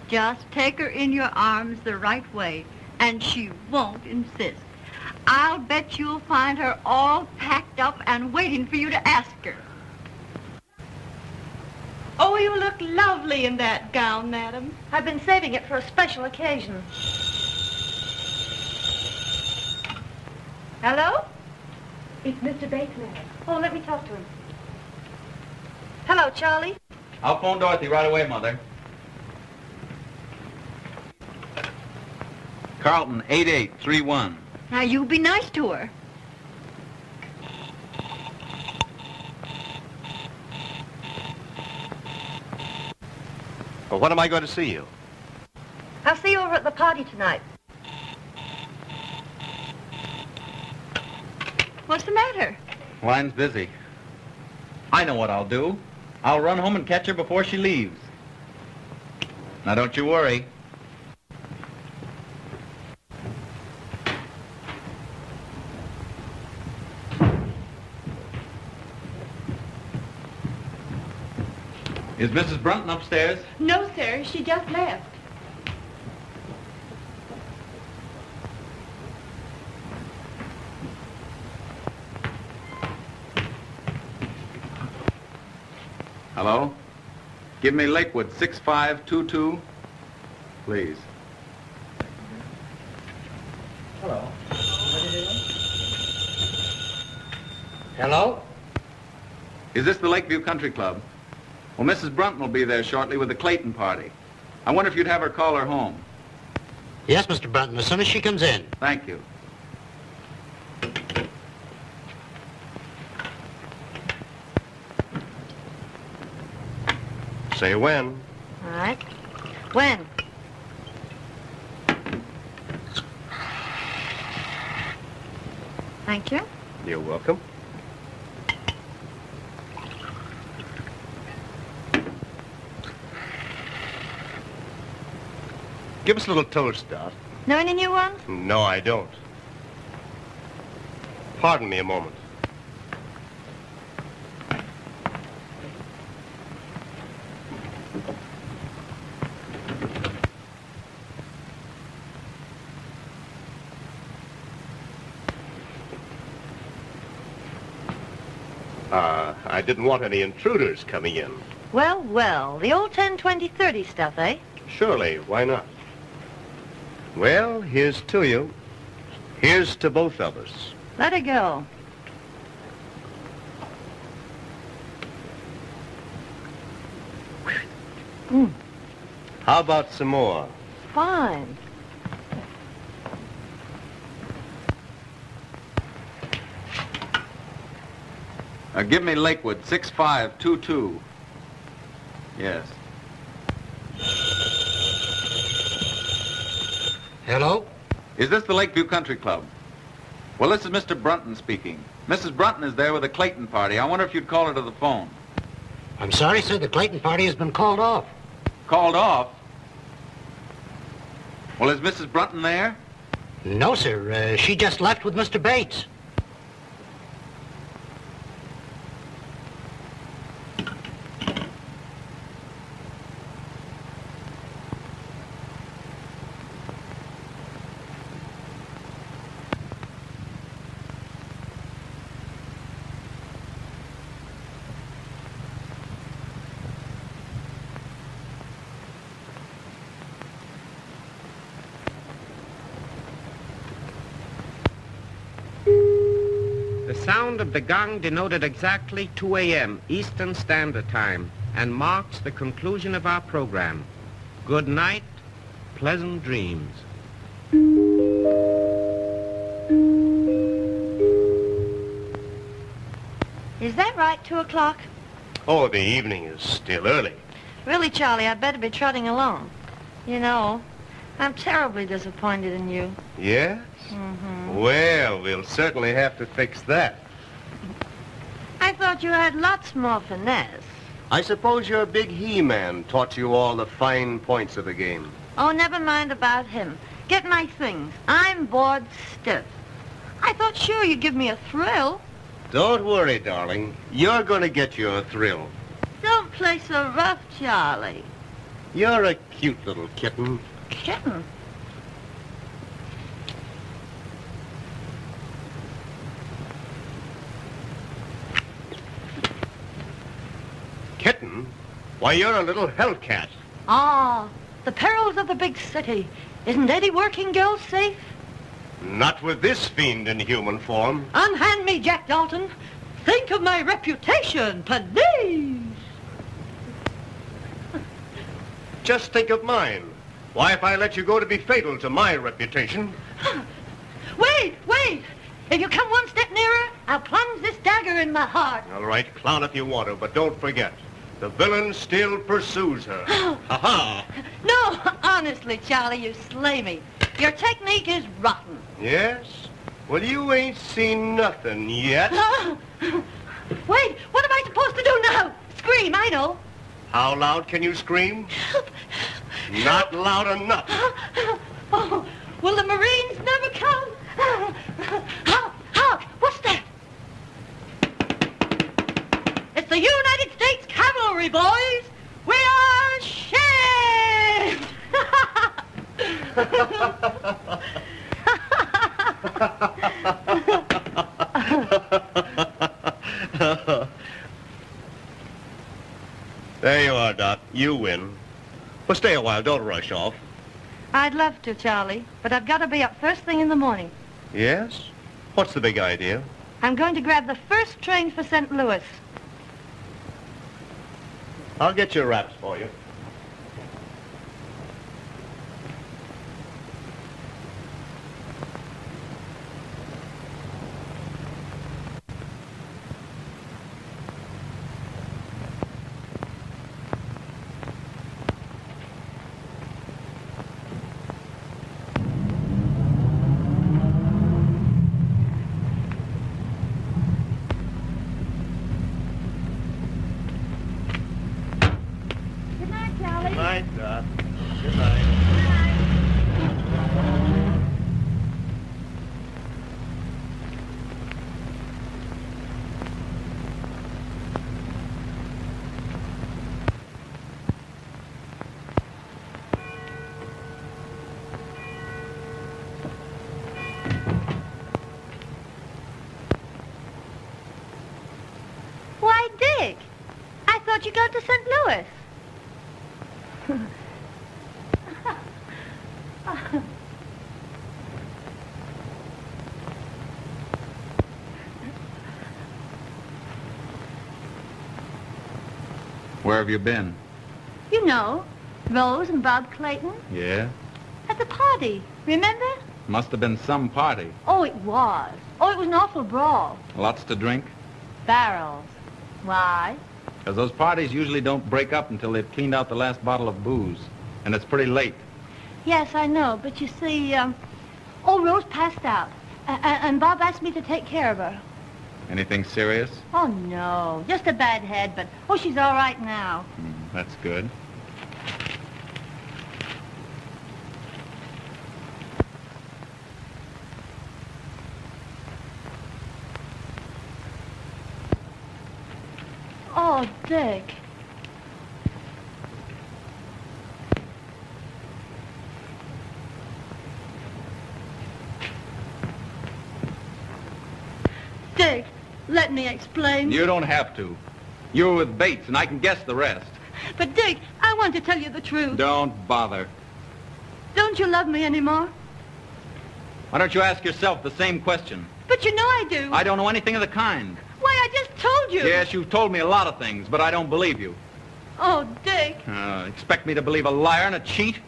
Just take her in your arms the right way, and she won't insist. I'll bet you'll find her all packed up and waiting for you to ask her. Oh, you look lovely in that gown, madam. I've been saving it for a special occasion. Hello? It's Mr. Bacon. Oh, let me talk to him. Hello, Charlie. I'll phone Dorothy right away, Mother. Carlton, 8831. Now, you be nice to her. Well, when am I going to see you? I'll see you over at the party tonight. What's the matter? Line's busy. I know what I'll do. I'll run home and catch her before she leaves. Now, don't you worry. Is Mrs. Brunton upstairs? No, sir. She just left. Hello? Give me Lakewood, 6522, please. Hello. Hello? Is this the Lakeview Country Club? Well, Mrs. Brunton will be there shortly with the Clayton party. I wonder if you'd have her call her home. Yes, Mr. Brunton, as soon as she comes in. Thank you. Say when. All right. When? Thank you. You're welcome. Give us a little toast, Dot. Know any new ones? No, I don't. Pardon me a moment. I didn't want any intruders coming in. Well, well, the old 10, 20, 30 stuff, eh? Surely, why not? Well, here's to you. Here's to both of us. Let her go. How about some more? Fine. Give me Lakewood, 6522. Yes. Hello? Is this the Lakeview Country Club? Well, this is Mr. Brunton speaking. Mrs. Brunton is there with the Clayton party. I wonder if you'd call her to the phone. I'm sorry, sir, the Clayton party has been called off. Called off? Well, is Mrs. Brunton there? No, sir. She just left with Mr. Bates. The sound of the gong denoted exactly 2 a.m. Eastern Standard Time and marks the conclusion of our program. Good night, pleasant dreams. Is that right, 2 o'clock? Oh, the evening is still early. Really, Charlie, I'd better be trotting along. You know, I'm terribly disappointed in you. Yes? Well, we'll certainly have to fix that. I thought you had lots more finesse. I suppose your big he-man taught you all the fine points of the game. Oh, never mind about him. Get my things. I'm bored stiff. I thought sure you'd give me a thrill. Don't worry, darling. You're going to get you a thrill. Don't play so rough, Charlie. You're a cute little kitten. Kitten? Kitten? Why, you're a little hellcat. Ah, the perils of the big city. Isn't any working girl safe? Not with this fiend in human form. Unhand me, Jack Dalton. Think of my reputation, please. Just think of mine. Why, if I let you go to be fatal to my reputation... Wait, wait. If you come one step nearer, I'll plunge this dagger in my heart. All right, clown if you want to, but don't forget, the villain still pursues her. Ha-ha! No, honestly, Charlie, you slay me. Your technique is rotten. Yes? Well, you ain't seen nothing yet. Wait, what am I supposed to do now? Scream, I know. How loud can you scream? Not loud enough. Oh, will the Marines never come? Hark, what's that? It's the United States Cavalry, boys. We are ashamed. There you are, Doc. You win. Well, stay a while. Don't rush off. I'd love to, Charlie, but I've got to be up first thing in the morning. Yes? What's the big idea? I'm going to grab the first train for St. Louis. I'll get your wraps for you. Why, Dick, I thought you got to St. Louis. Where have you been? You know, Rose and Bob Clayton. Yeah? At the party, remember? Must have been some party. Oh, it was. Oh, it was an awful brawl. Lots to drink? Barrels. Why? Because those parties usually don't break up until they've cleaned out the last bottle of booze. And it's pretty late. Yes, I know, but you see, Rose passed out. And Bob asked me to take care of her. Anything serious? Oh, no, just a bad head, but, she's all right now. That's good. Oh, Dick. Dick, let me explain. You don't have to. You were with Bates, and I can guess the rest. But, Dick, I want to tell you the truth. Don't bother. Don't you love me anymore? Why don't you ask yourself the same question? But you know I do. I don't know anything of the kind. Why, I just told you. Yes, you've told me a lot of things, but I don't believe you. Oh, Dick. Expect me to believe a liar and a cheat?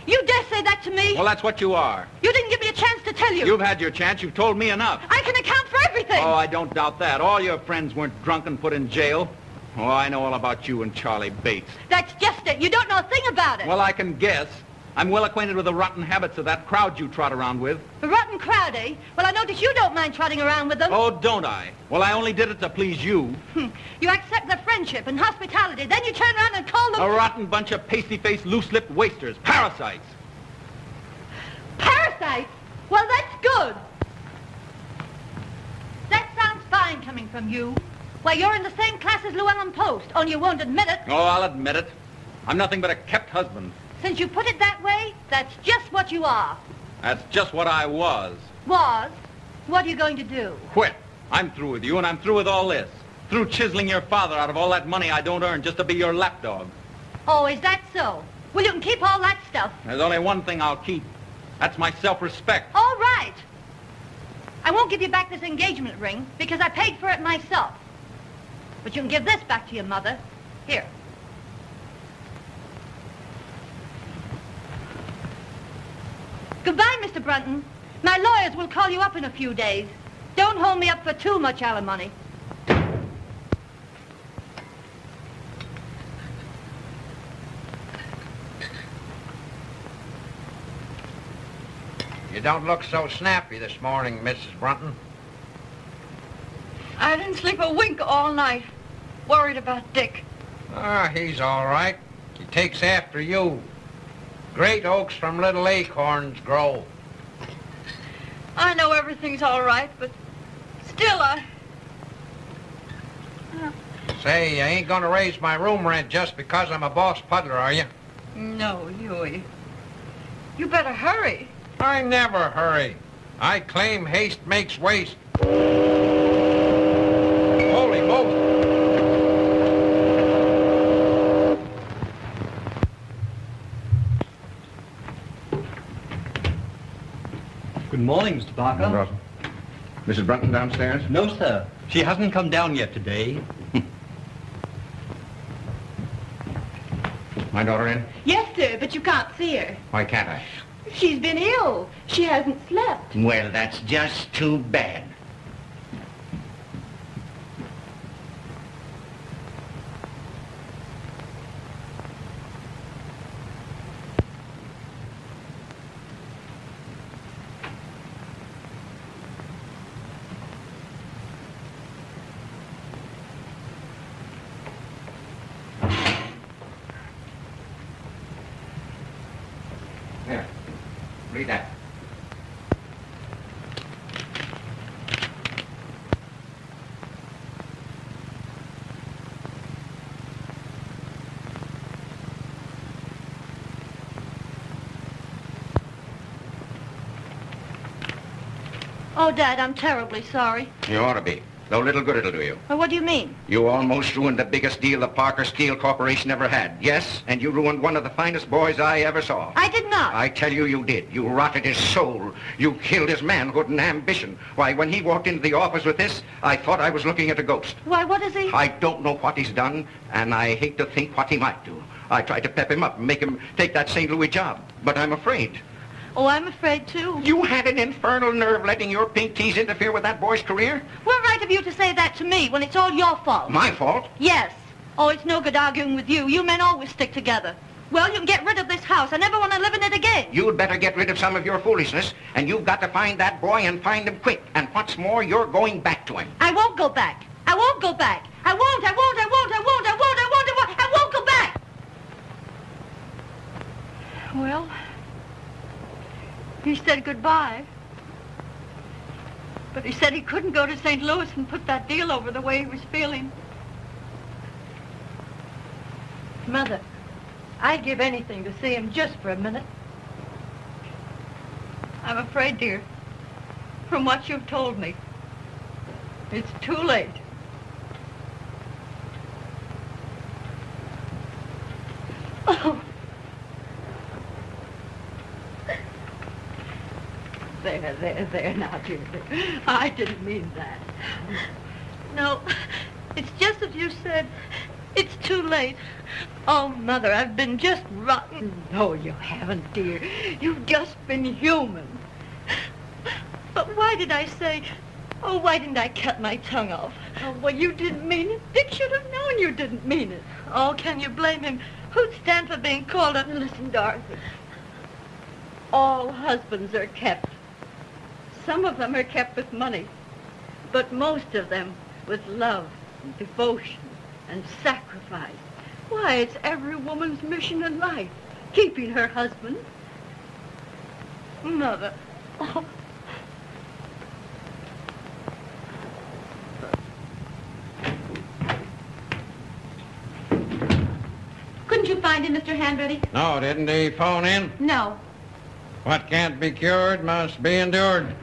You dare say that to me? Well, that's what you are. You didn't give me a chance to tell you. You've had your chance. You've told me enough. I can account for everything. Oh, I don't doubt that. All your friends weren't drunk and put in jail. Oh, I know all about you and Charlie Bates. That's just it. You don't know a thing about it. Well, I can guess. I'm well acquainted with the rotten habits of that crowd you trot around with. The rotten crowd, eh? Well, I notice you don't mind trotting around with them. Oh, don't I? Well, I only did it to please you. You accept their friendship and hospitality, then you turn around and call them... A rotten bunch of pasty-faced, loose-lipped wasters. Parasites. Parasites? Well, that's good. That sounds fine coming from you. Why, you're in the same class as Llewellyn Post, only you won't admit it. Oh, I'll admit it. I'm nothing but a kept husband. Since you put it that way, that's just what you are. That's just what I was. Was? What are you going to do? Quit. I'm through with you, and I'm through with all this. Through chiseling your father out of all that money I don't earn just to be your lapdog. Oh, is that so? Well, you can keep all that stuff. There's only one thing I'll keep. That's my self-respect. All right. I won't give you back this engagement ring because I paid for it myself. But you can give this back to your mother. Here. Goodbye, Mr. Brunton. My lawyers will call you up in a few days. Don't hold me up for too much alimony. You don't look so snappy this morning, Mrs. Brunton. I didn't sleep a wink all night. Worried about Dick. Ah, he's all right. He takes after you. Great oaks from little acorns grow. I know everything's all right, but still Say, you ain't gonna raise my room rent just because I'm a boss puddler, are you? No, Huey. You better hurry. I never hurry. I claim haste makes waste. Holy moly. Good morning, Mr. Barker. Mrs. Brunton downstairs? No, sir. She hasn't come down yet today. My daughter in? Yes, sir, but you can't see her. Why can't I? She's been ill. She hasn't slept. Well, that's just too bad. Here, read that. Oh, Dad, I'm terribly sorry. You ought to be. Though little good it'll do you. Well, what do you mean? You almost ruined the biggest deal the Parker Steel Corporation ever had. Yes, and you ruined one of the finest boys I ever saw. I did not. I tell you, you did. You rotted his soul. You killed his manhood and ambition. Why, when he walked into the office with this, I thought I was looking at a ghost. Why, what is he? I don't know what he's done, and I hate to think what he might do. I tried to pep him up and make him take that St. Louis job, but I'm afraid. Oh, I'm afraid, too. You had an infernal nerve letting your pink teas interfere with that boy's career? What right have you to say that to me when it's all your fault? My fault? Yes. Oh, it's no good arguing with you. You men always stick together. Well, you can get rid of this house. I never want to live in it again. You'd better get rid of some of your foolishness, and you've got to find that boy and find him quick. And what's more, you're going back to him. I won't go back. I won't go back. I won't go back. Well, he said goodbye. But he said he couldn't go to St. Louis and put that deal over the way he was feeling. Mother, I'd give anything to see him just for a minute. I'm afraid, dear, from what you've told me, it's too late. Oh. there now, dear. I didn't mean that. No, it's just as you said. It's too late. Oh, Mother, I've been just rotten. No, you haven't, dear. You've just been human. But why did I say... Oh, why didn't I cut my tongue off? Oh, well, you didn't mean it. Dick should have known you didn't mean it. Oh, can you blame him? Who'd stand for being called up? Listen, Dorothy. All husbands are kept. Some of them are kept with money, but most of them with love and devotion and sacrifice. Why, it's every woman's mission in life, keeping her husband. Mother. Oh. Couldn't you find him, Mr. Handready? No, didn't he phone in? No. What can't be cured must be endured.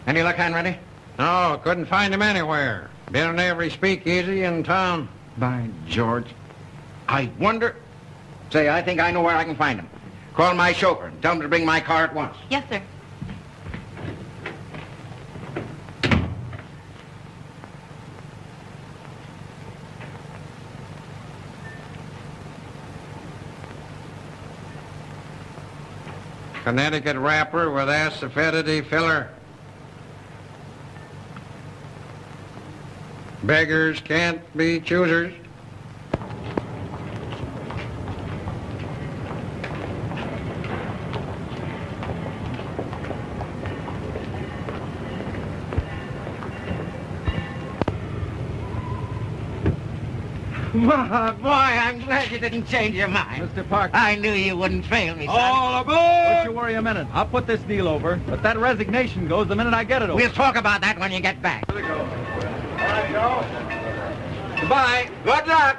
Any luck, Hanratty? No, couldn't find him anywhere. Been in every speakeasy in town. By George. I wonder... Say, I think I know where I can find him. Call my chauffeur and tell him to bring my car at once. Yes, sir. Connecticut wrapper with acidity filler. Beggars can't be choosers. Boy, I'm glad you didn't change your mind. Mr. Parker. I knew you wouldn't fail me, son. All aboard! Don't you worry a minute. I'll put this deal over, but that resignation goes the minute I get it over. We'll talk about that when you get back. Here we go. All right, go. Goodbye. Good luck.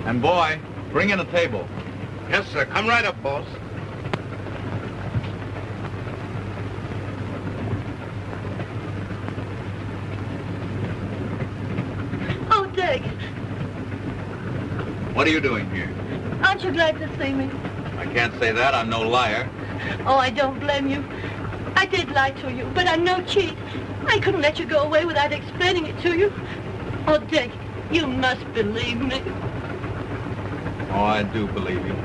And boy, bring in a table. Yes, sir. Come right up, boss. Oh, Dick, What are you doing here? aren't you glad to see me? I can't say that. I'm no liar. Oh, I don't blame you. I did lie to you, but I'm no cheat. I couldn't let you go away without explaining it to you. Oh, Dick, you must believe me. Oh, I do believe you.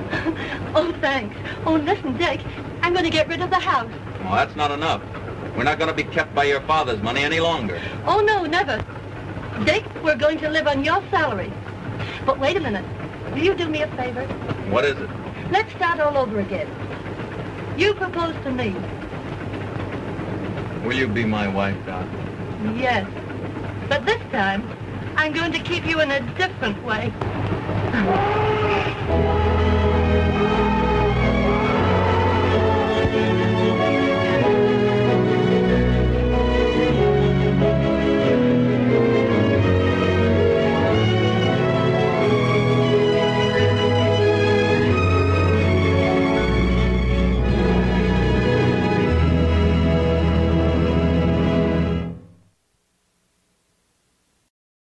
Oh, thanks. Oh, listen, Dick, I'm going to get rid of the house. Well, that's not enough. We're not going to be kept by your father's money any longer. Oh, no, never. Dick, we're going to live on your salary. But wait a minute. Will you do me a favor? What is it? Let's start all over again. You propose to me. Will you be my wife, Doc? Yes. But this time, I'm going to keep you in a different way.